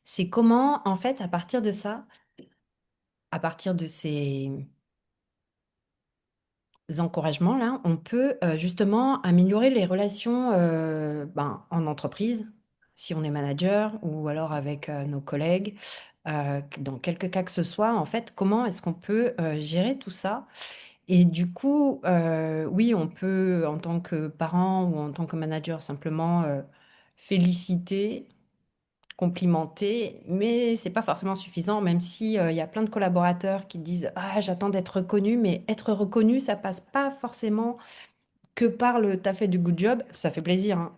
C'est comment, en fait, à partir de ça, à partir de ces encouragements-là, on peut justement améliorer les relations en entreprise, si on est manager, ou alors avec nos collègues, dans quelques cas que ce soit, en fait, comment est-ce qu'on peut gérer tout ça? Et du coup, oui, on peut, en tant que parent ou en tant que manager, simplement féliciter, complimenter, mais c'est pas forcément suffisant, même si il y a plein de collaborateurs qui disent ah, j'attends d'être reconnu, mais être reconnu, ça passe pas forcément que par le t'as fait du good job. Ça fait plaisir, hein.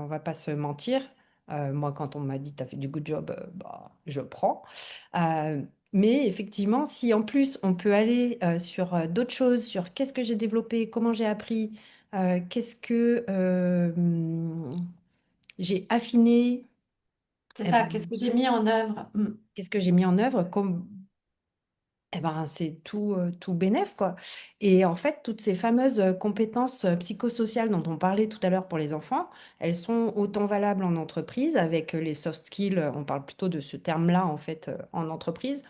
On va pas se mentir. Moi, quand on m'a dit t'as fait du good job, bah, je prends. Euh, mais effectivement, si en plus on peut aller sur d'autres choses, sur qu'est-ce que j'ai développé, comment j'ai appris, qu'est-ce que j'ai affiné, C'est eh ça, ben, qu'est-ce que j'ai mis en œuvre? qu'est-ce que j'ai mis en œuvre, comme eh ben, c'est tout bénef, quoi. Et en fait, toutes ces fameuses compétences psychosociales dont on parlait tout à l'heure pour les enfants, elles sont autant valables en entreprise avec les soft skills. On parle plutôt de ce terme-là, en fait, en entreprise.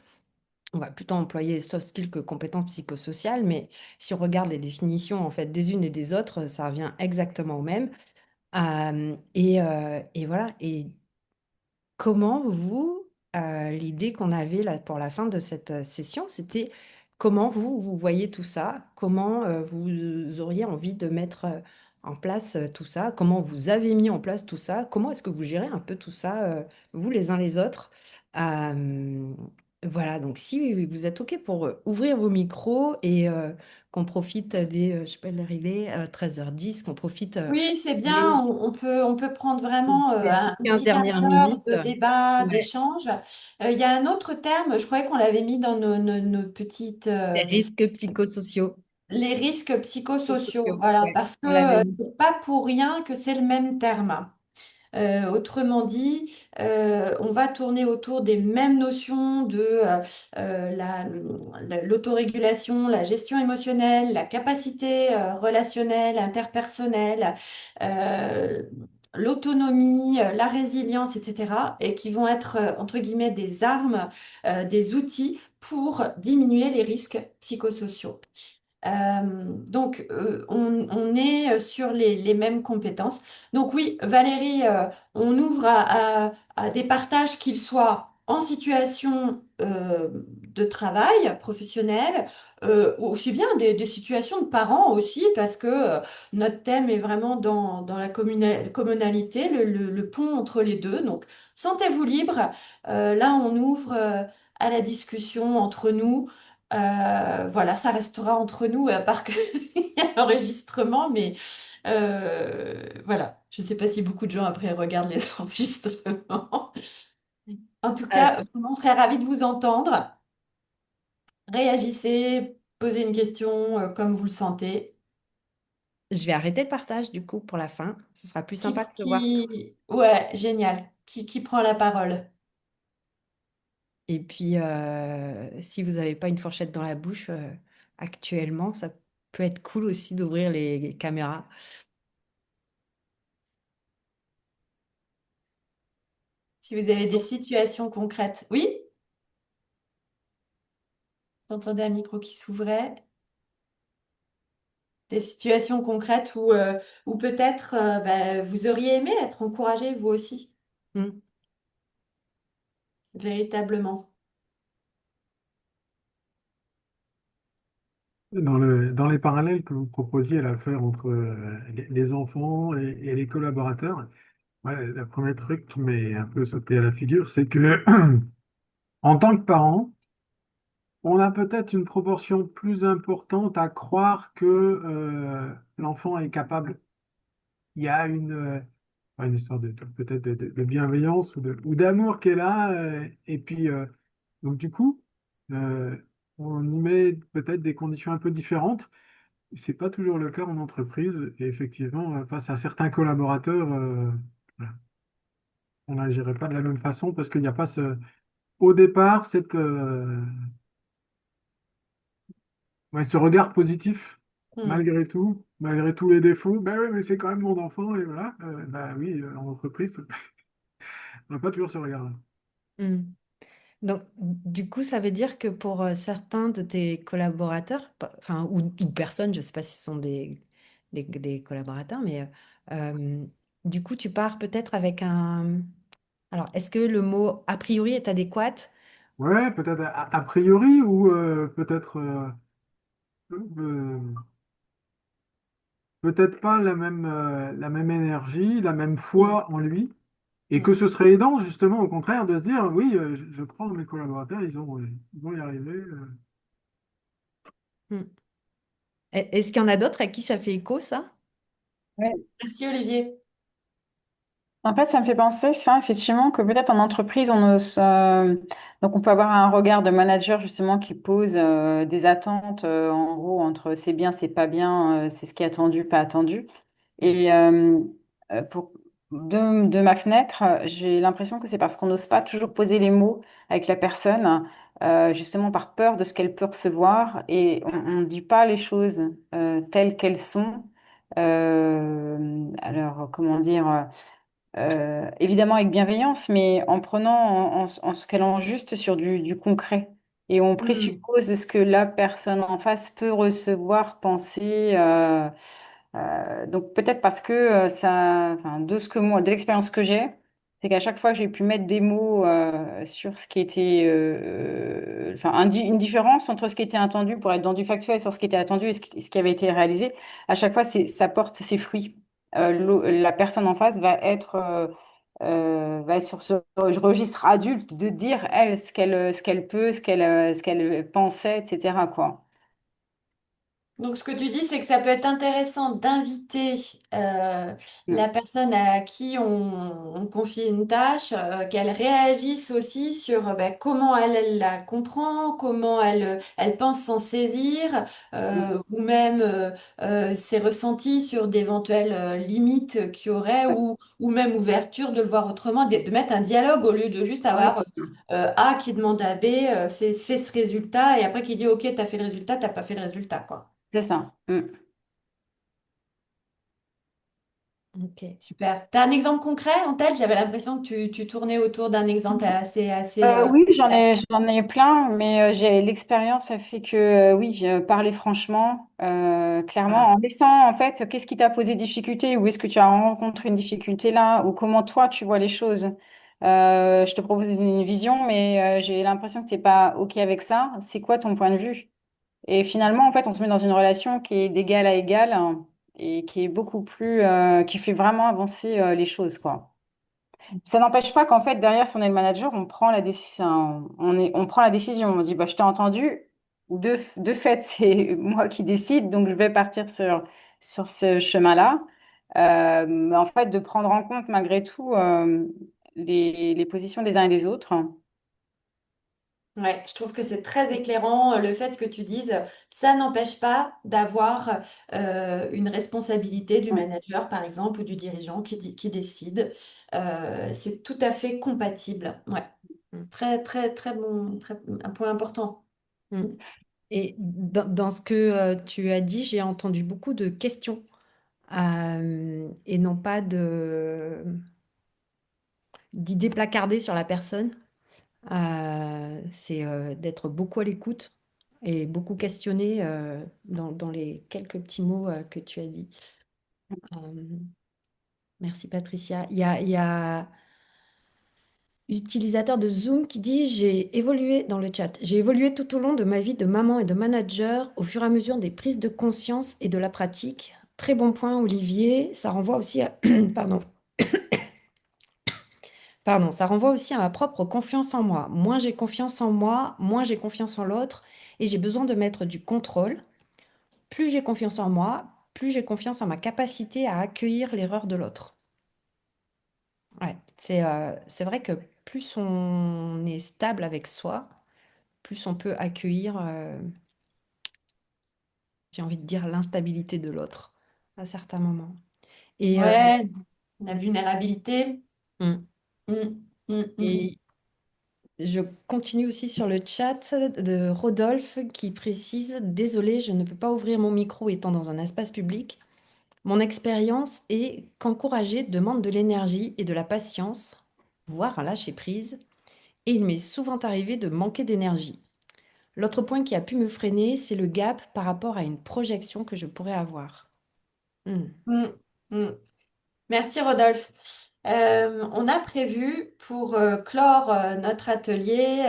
On va plutôt employer soft skills que compétences psychosociales, mais si on regarde les définitions, en fait, des unes et des autres, ça revient exactement au même. Et voilà. Et comment vous, l'idée qu'on avait là pour la fin de cette session, c'était comment vous voyez tout ça, comment vous auriez envie de mettre en place tout ça, comment vous avez mis en place tout ça, comment est-ce que vous gérez un peu tout ça, vous les uns les autres. Euh, voilà, donc si vous êtes OK pour ouvrir vos micros et qu'on profite je sais pas, l'heure il est 13h10, qu'on profite Oui, c'est bien. des On peut prendre vraiment des un 15 petit quart dernières d'heure minutes. de débat, Ouais. d'échange. Il y a un autre terme, je croyais qu'on l'avait mis dans nos petites, Des risques psychosociaux. les risques psychosociaux. Psychosociaux, Voilà, ouais, parce que on l'avait mis. c'est pas pour rien que c'est le même terme. Autrement dit, on va tourner autour des mêmes notions de l'autorégulation, la gestion émotionnelle, la capacité relationnelle, interpersonnelle, euh, l'autonomie, la résilience, etc. Et qui vont être, entre guillemets, des armes, des outils pour diminuer les risques psychosociaux. On est sur les mêmes compétences. Donc oui, Valérie, on ouvre à des partages qu'ils soient en situation de travail professionnel, aussi bien des situations de parents aussi, parce que notre thème est vraiment dans la communalité, le pont entre les deux. Donc sentez-vous libre. Là, on ouvre à la discussion entre nous. Voilà, ça restera entre nous, à part qu'il y a l'enregistrement, mais voilà. Je ne sais pas si beaucoup de gens après regardent les enregistrements. En tout Euh, cas, vraiment, on serait ravis de vous entendre. Réagissez, posez une question comme vous le sentez. je vais arrêter le partage du coup pour la fin. Ce sera plus sympa de se voir tous. Ouais, génial. Qui prend la parole? Et puis, si vous n'avez pas une fourchette dans la bouche actuellement, ça peut être cool aussi d'ouvrir les caméras. Si vous avez des situations concrètes. Oui? J'entendais un micro qui s'ouvrait. Des situations concrètes où peut-être bah, vous auriez aimé être encouragé vous aussi, Mm. véritablement. Dans les parallèles que vous proposiez à faire entre les enfants et les collaborateurs, ouais, le premier truc qui m'est un peu sauté à la figure, c'est que en tant que parent, on a peut-être une proportion plus importante à croire que l'enfant est capable. Il y a une histoire peut-être de bienveillance ou d'amour qui est là. Et puis, donc du coup, euh, on y met peut-être des conditions un peu différentes. C'est pas toujours le cas en entreprise. Et effectivement, face à certains collaborateurs, voilà, on n'agirait pas de la même façon parce qu'il n'y a pas au départ ouais, ce regard positif, Hmm. malgré tous les défauts. Ben oui, mais c'est quand même mon enfant. Et voilà. Ben oui, en entreprise, on n'a pas toujours ce regard-là. Mm. Donc, du coup, ça veut dire que pour certains de tes collaborateurs, enfin, ou personnes, je ne sais pas si ce sont des collaborateurs, mais du coup, tu pars peut-être avec un... Alors, est-ce que le mot a priori est adéquat? Ouais, peut-être a priori ou peut-être peut-être pas la même énergie, la même Hmm. foi en lui, et que Hmm. ce serait aidant justement au contraire de se dire oui, je crois en mes collaborateurs, ils vont y arriver. Mm. Est-ce qu'il y en a d'autres à qui ça fait écho, ça? Ouais. Merci Olivier. En fait, ça me fait penser ça, effectivement, que peut-être en entreprise, donc on peut avoir un regard de manager justement qui pose des attentes, en gros, entre c'est bien, c'est pas bien, c'est ce qui est attendu, pas attendu. Et pour, de ma fenêtre, j'ai l'impression que c'est parce qu'on n'ose pas toujours poser les mots avec la personne, justement par peur de ce qu'elle peut recevoir, et on ne dit pas les choses telles qu'elles sont. Alors, comment dire? Évidemment avec bienveillance, mais en prenant, en se calant juste sur du concret. Et on Hmm. présuppose ce que la personne en face peut recevoir, penser. Donc peut-être parce que enfin, de l'expérience que j'ai, c'est qu'à chaque fois que j'ai pu mettre des mots sur ce qui était, enfin une différence entre ce qui était attendu pour être dans du factuel sur ce qui était attendu et ce qui avait été réalisé, à chaque fois ça porte ses fruits. La personne en face va être sur ce registre adulte de dire elle ce qu'elle peut, ce qu'elle pensait, etc. quoi. Donc, ce que tu dis, c'est que ça peut être intéressant d'inviter la Mm. personne à qui on confie une tâche, qu'elle réagisse aussi sur ben, comment elle la comprend, comment elle pense s'en saisir, Mm. ou même ses ressentis sur d'éventuelles limites qu'il y aurait, Ouais. ou même ouverture de le voir autrement, de mettre un dialogue au lieu de juste Oui, avoir A qui demande à B, fais ce résultat, et après qui dit, OK, t'as fait le résultat, t'as pas fait le résultat, quoi. c'est ça. Mm. Ok. Super. T'as un exemple concret en tête? J'avais l'impression que tu tournais autour d'un exemple assez. Oui, j'en ai plein, mais j'ai l'expérience, ça fait que oui, j'ai parlé franchement, clairement, Voilà. en laissant en fait, qu'est-ce qui t'a posé difficulté, ou est-ce que tu as rencontré une difficulté là, ou comment toi tu vois les choses. Je te propose une vision, mais j'ai l'impression que t'es pas OK avec ça. C'est quoi ton point de vue? Et finalement, en fait, on se met dans une relation qui est d'égal à égal, hein, et qui est beaucoup plus, qui fait vraiment avancer les choses, quoi. Ça n'empêche pas qu'en fait, derrière, si on est le manager, on prend la décision. On prend la décision. On dit, bah, je t'ai entendu. De fait, c'est moi qui décide, donc je vais partir sur ce chemin-là. Mais en fait, de prendre en compte malgré tout les positions des uns et des autres. Ouais, je trouve que c'est très éclairant le fait que tu dises ça n'empêche pas d'avoir une responsabilité du Ouais. manager, par exemple, ou du dirigeant qui décide. C'est tout à fait compatible. Ouais, Mm. très, très, très bon, un point important. Mm. Et dans ce que tu as dit, j'ai entendu beaucoup de questions et non pas d'idées placardées sur la personne. C'est d'être beaucoup à l'écoute et beaucoup questionné dans les quelques petits mots que tu as dit. Euh, merci Patricia. Il y a utilisateur de Zoom qui dit, j'ai évolué dans le chat. J'ai évolué tout au long de ma vie de maman et de manager au fur et à mesure des prises de conscience et de la pratique. Très bon point, Olivier. Ça renvoie aussi à... Pardon. Pardon, ça renvoie aussi à ma propre confiance en moi. Moins j'ai confiance en moi, moins j'ai confiance en l'autre et j'ai besoin de mettre du contrôle. Plus j'ai confiance en moi, plus j'ai confiance en ma capacité à accueillir l'erreur de l'autre. Ouais, c'est vrai que plus on est stable avec soi, plus on peut accueillir, j'ai envie de dire, l'instabilité de l'autre à certains moments. Et, Ouais, la vulnérabilité. mm, Mm, mm, mm. et je continue aussi sur le chat de Rodolphe qui précise, désolé, je ne peux pas ouvrir mon micro étant dans un espace public. Mon expérience est qu'encourager demande de l'énergie et de la patience, voire un lâcher-prise, et il m'est souvent arrivé de manquer d'énergie. L'autre point qui a pu me freiner, c'est le gap par rapport à une projection que je pourrais avoir. Hmm. Mm, mm. Merci Rodolphe. On a prévu pour clore notre atelier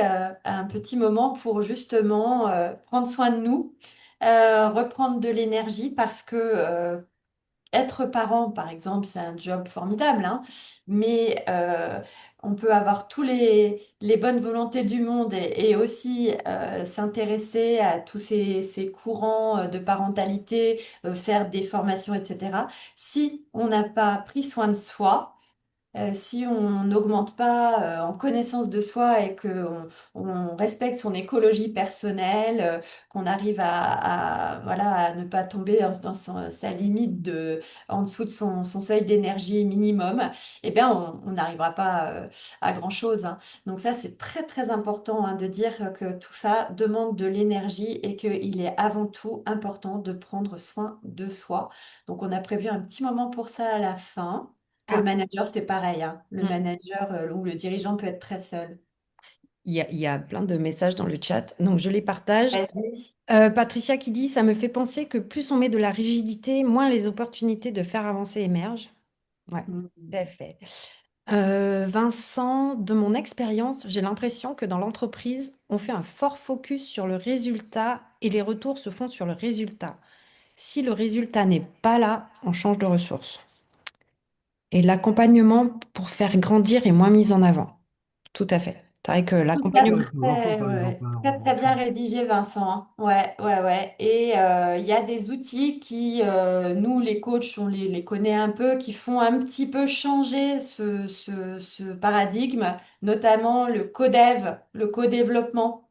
un petit moment pour justement prendre soin de nous, reprendre de l'énergie parce que être parent, par exemple, c'est un job formidable, hein, mais on peut avoir les bonnes volontés du monde et aussi s'intéresser à tous ces courants de parentalité, faire des formations, etc. Si on n'a pas pris soin de soi, si on n'augmente pas en connaissance de soi et on respecte son écologie personnelle, qu'on arrive voilà, à ne pas tomber dans sa limite en dessous de son seuil d'énergie minimum, eh bien, on n'arrivera pas à grand-chose, hein. Donc ça, c'est très, très important hein, de dire que tout ça demande de l'énergie et qu'il est avant tout important de prendre soin de soi. Donc, on a prévu un petit moment pour ça à la fin que le Ah, manager, c'est pareil, hein. Le hmm. manager ou le dirigeant peut être très seul. il y a plein de messages dans le chat, donc je les partage. Vas-y. Patricia qui dit, ça me fait penser que plus on met de la rigidité, moins les opportunités de faire avancer émergent. Ouais, tout à fait. Vincent, de mon expérience, j'ai l'impression que dans l'entreprise, on fait un fort focus sur le résultat et les retours se font sur le résultat. Si le résultat n'est pas là, on change de ressource. Et l'accompagnement pour faire grandir est moins mis en avant. Tout à fait. C'est vrai que Tout ça l'accompagnement. Avec nos enfants, très, par exemple, ouais, hein, très, très bien rédigé, Vincent, hein. Ouais, ouais, ouais. Et il y a des outils qui, nous, les coachs, on les connaît un peu, qui font un petit peu changer ce paradigme, notamment le codev, le co-développement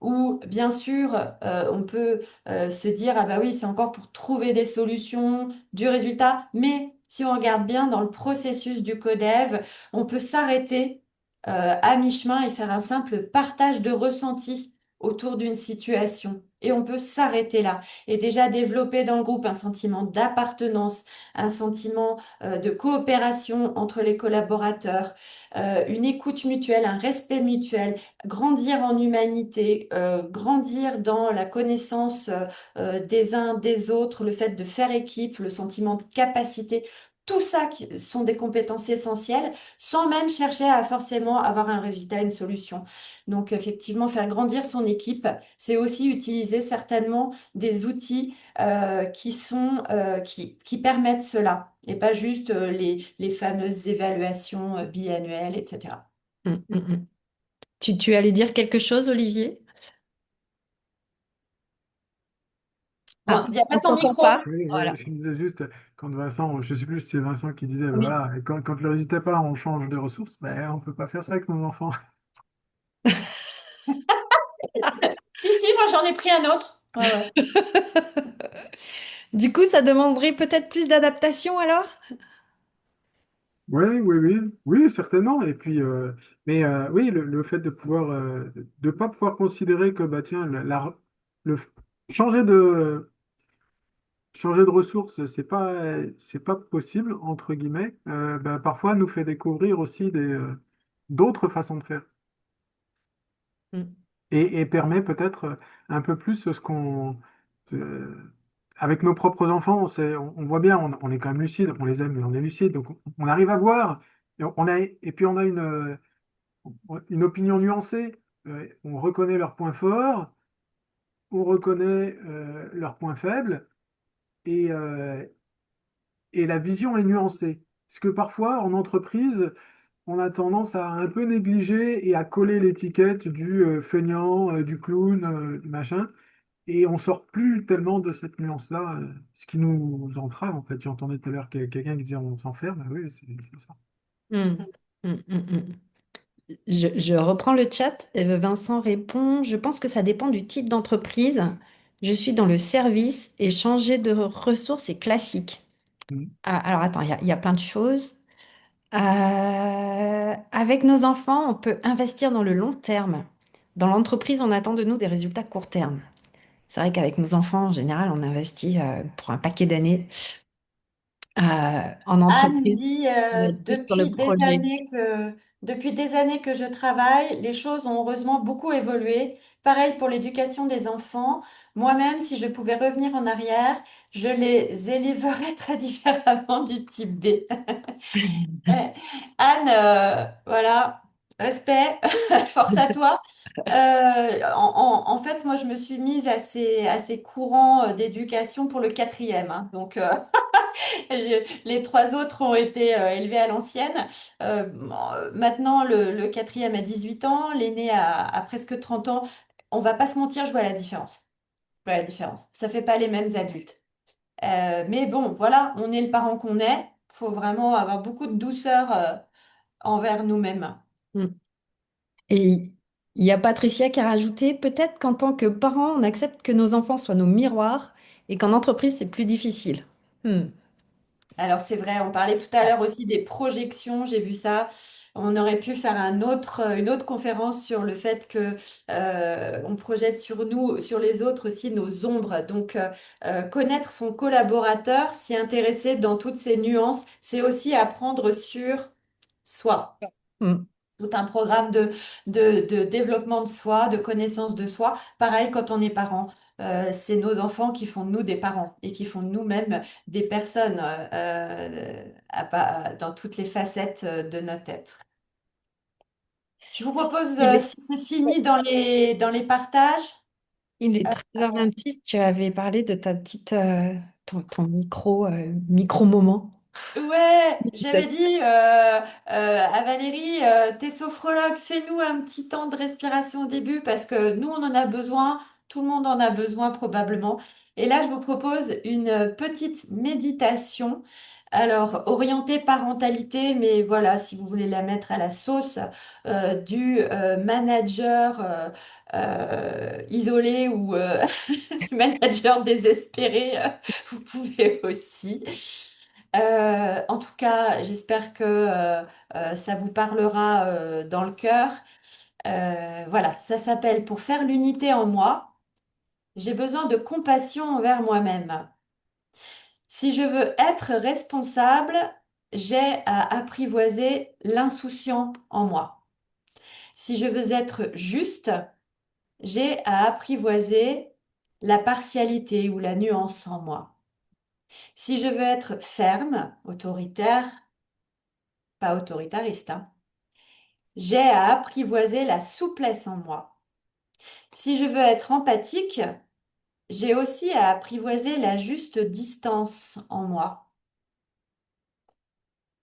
où bien sûr on peut se dire ah bah oui c'est encore pour trouver des solutions du résultat, mais si on regarde bien dans le processus du codev, on peut s'arrêter à mi-chemin et faire un simple partage de ressenti autour d'une situation. Et on peut s'arrêter là et déjà développer dans le groupe un sentiment d'appartenance, un sentiment de coopération entre les collaborateurs, une écoute mutuelle, un respect mutuel, grandir en humanité, grandir dans la connaissance des uns des autres, le fait de faire équipe, le sentiment de capacité. Tout ça qui sont des compétences essentielles, sans même chercher à forcément avoir un résultat, une solution. Donc effectivement, faire grandir son équipe, c'est aussi utiliser certainement des outils qui permettent cela, et pas juste les fameuses évaluations biannuelles, etc. Mm, mm, mm. Tu allais dire quelque chose, Olivier? Bon, Ah, il n'y a pas on ton t'entend micro. pas. Oui, oui, Voilà. je disais juste, quand Vincent, je sais plus si c'est Vincent qui disait, Oui. voilà, quand le résultat pas, on change de ressources, mais on peut pas faire ça avec nos enfants. Si, si, moi j'en ai pris un autre. Ouais, ouais. Du coup, ça demanderait peut-être plus d'adaptation alors? Oui, oui, oui, oui, certainement. Et puis, oui, le fait de pouvoir, de pas pouvoir considérer que, bah, tiens, le, changer changer de ressources, c'est pas possible, entre guillemets, bah, parfois nous fait découvrir aussi d'autres façons de faire. Mm, Et permet peut-être un peu plus ce qu'on. euh, Avec nos propres enfants, on voit bien, on est quand même lucide, on les aime, mais on est lucide, donc on arrive à voir, et puis on a une opinion nuancée. On reconnaît leurs points forts, on reconnaît leurs points faibles, et, euh, et la vision est nuancée. Parce que parfois, en entreprise, on a tendance à un peu négliger et à coller l'étiquette du feignant, du clown, du machin. Et on sort plus tellement de cette nuance-là, ce qui nous entrave en fait. J'entendais tout à l'heure quelqu'un qui disait on s'enferme, oui, c'est ça. mm, mm, mm, mm. Je reprends le chat. Vincent répond, je pense que ça dépend du type d'entreprise. Je suis dans le service et changer de ressources est classique. Mm. Ah, alors attends, il y a plein de choses. Avec nos enfants, on peut investir dans le long terme. Dans l'entreprise, on attend de nous des résultats court terme. C'est vrai qu'avec nos enfants, en général, on investit pour un paquet d'années. En Anne entreprise, dit on va être plus sur le projet. depuis des années que je travaille, les choses ont heureusement beaucoup évolué. Pareil pour l'éducation des enfants. Moi-même, si je pouvais revenir en arrière, je les éleverais très différemment du type B. Euh, Anne, voilà, respect, force à toi. En fait, moi, je me suis mise à ces courants d'éducation pour le quatrième, hein. Donc, les trois autres ont été élevés à l'ancienne. Maintenant, le quatrième a 18 ans, l'aîné a presque 30 ans. On va pas se mentir, je vois la différence. Je vois la différence. Ça fait pas les mêmes adultes. Mais bon, voilà, on est le parent qu'on est. Faut vraiment avoir beaucoup de douceur envers nous-mêmes. Mm. Et il y a Patricia qui a rajouté, peut-être qu'en tant que parent, on accepte que nos enfants soient nos miroirs et qu'en entreprise, c'est plus difficile. Hmm. Alors c'est vrai, on parlait tout à l'heure aussi des projections, j'ai vu ça. On aurait pu faire une autre conférence sur le fait que on projette sur nous, sur les autres aussi nos ombres. Donc connaître son collaborateur, s'y intéresser dans toutes ses nuances, c'est aussi apprendre sur soi. Hmm. tout un programme de développement de soi, de connaissance de soi. Pareil quand on est parent. C'est nos enfants qui font de nous des parents et qui font de nous-mêmes des personnes dans toutes les facettes de notre être. Je vous propose, Il est, si c'est fini dans les partages, il est 13h26. Tu avais parlé de ta petite, ton micro-moment. ouais, j'avais dit à Valérie, t'es sophrologue, fais-nous un petit temps de respiration au début parce que nous, on en a besoin, tout le monde en a besoin probablement. Et là, je vous propose une petite méditation, alors orientée parentalité, mais voilà, si vous voulez la mettre à la sauce du manager isolé ou du manager désespéré, vous pouvez aussi. En tout cas, j'espère que ça vous parlera dans le cœur. Voilà, ça s'appelle Pour faire l'unité en moi, j'ai besoin de compassion envers moi-même. Si je veux être responsable, j'ai à apprivoiser l'insouciant en moi. Si je veux être juste, j'ai à apprivoiser la partialité ou la nuance en moi. Si je veux être ferme, autoritaire, pas autoritariste, hein, j'ai à apprivoiser la souplesse en moi. Si je veux être empathique, j'ai aussi à apprivoiser la juste distance en moi.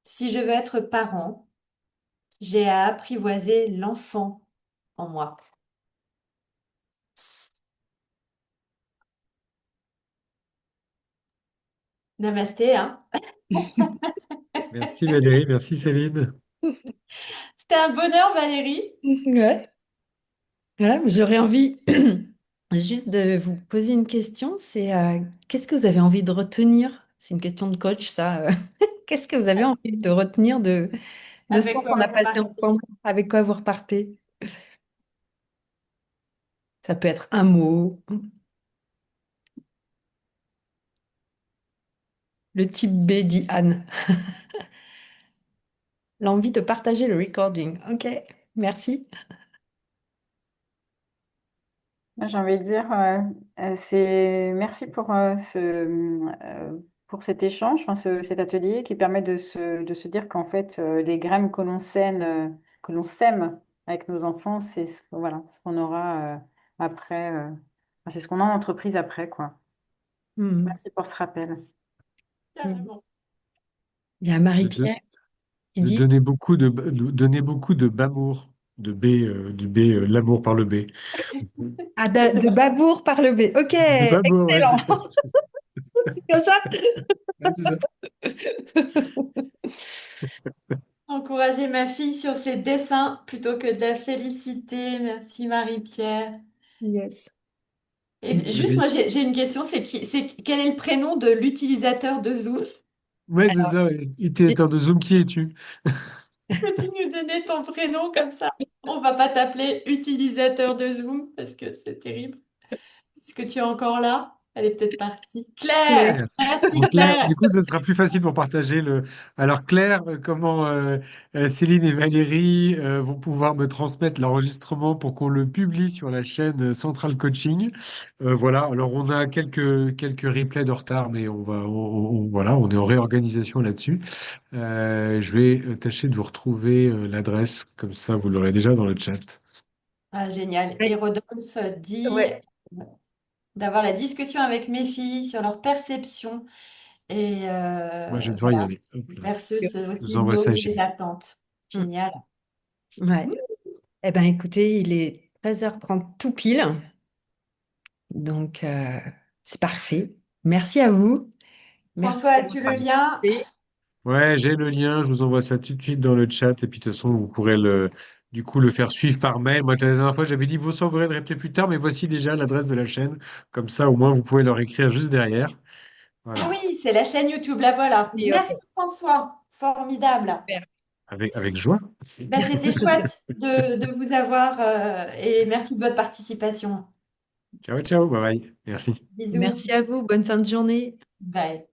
Si je veux être parent, j'ai à apprivoiser l'enfant en moi. Namasté, hein? Merci Valérie, merci Céline. C'était un bonheur, Valérie. Ouais. Voilà, j'aurais envie juste de vous poser une question. C'est qu'est-ce que vous avez envie de retenir? C'est une question de coach, ça. Qu'est-ce que vous avez envie de retenir de ce temps Avec quoi qu'on a vous passé partez? ensemble? Avec quoi vous repartez? Ça peut être un mot, le type B dit Anne. L'envie de partager le recording. Ok, merci. Moi, j'ai envie de dire, c'est merci pour cet échange, enfin, cet atelier qui permet de se dire qu'en fait, les graines que l'on sème avec nos enfants, c'est voilà, ce qu'on aura après, enfin, c'est ce qu'on a en entreprise après, quoi. Hmm. Merci pour ce rappel. Carrément. Il y a De, de- Marie-Pierre qui de dit donner beaucoup de bamour, du B, l'amour par le B. ah, de Babour par le B. Ok, De bamour, ouais, c'est excellent. ça. Comme ça? Ouais, c'est ça. Encourager ma fille sur ses dessins plutôt que de la féliciter. Merci Marie-Pierre. Yes. Et juste, Oui. moi, j'ai une question, quel est le prénom de l'utilisateur de Zoom? Ouais, c'est Alors, ça. Ouais. Utilisateur de Zoom, qui es-tu? Peux-tu nous donner ton prénom comme ça? On va pas t'appeler utilisateur de Zoom parce que c'est terrible. Est-ce que tu es encore là? Elle est peut-être partie. Claire! Claire. Claire. Merci Donc Claire, Claire! du coup, ce sera plus facile pour partager le. Alors Claire, comment Céline et Valérie vont pouvoir me transmettre l'enregistrement pour qu'on le publie sur la chaîne Central Coaching. Voilà. Alors on a quelques replays de retard, mais voilà, on est en réorganisation là-dessus. Je vais tâcher de vous retrouver l'adresse, comme ça vous l'aurez déjà dans le chat. Ah, génial. Ouais. Et Rodolphe dit Ouais. d'avoir la discussion avec mes filles sur leur perception et Moi, je vais devoir y voilà, aller. Hop là. versus Je vous aussi envoie nos ça, les Gilles. attentes. Mm. Génial. Ouais. Eh bien, écoutez, il est 13h30 tout pile. Donc, c'est parfait. Merci à vous. Merci François, d'avoir as-tu le lien? participé. Ouais, j'ai le lien, je vous envoie ça tout de suite dans le chat et puis de toute façon vous pourrez du coup le faire suivre par mail. Moi la dernière fois j'avais dit vous sauverez de rappeler plus tard, mais voici déjà l'adresse de la chaîne. Comme ça au moins vous pouvez leur écrire juste derrière. Ah Voilà, oui, c'est la chaîne YouTube, la voilà. Oui, ok, Merci François, formidable. super. avec joie. Ben, c'était chouette de vous avoir et merci de votre participation. Ciao, ciao, bye bye. Merci. Bisous. Merci à vous. Bonne fin de journée. Bye.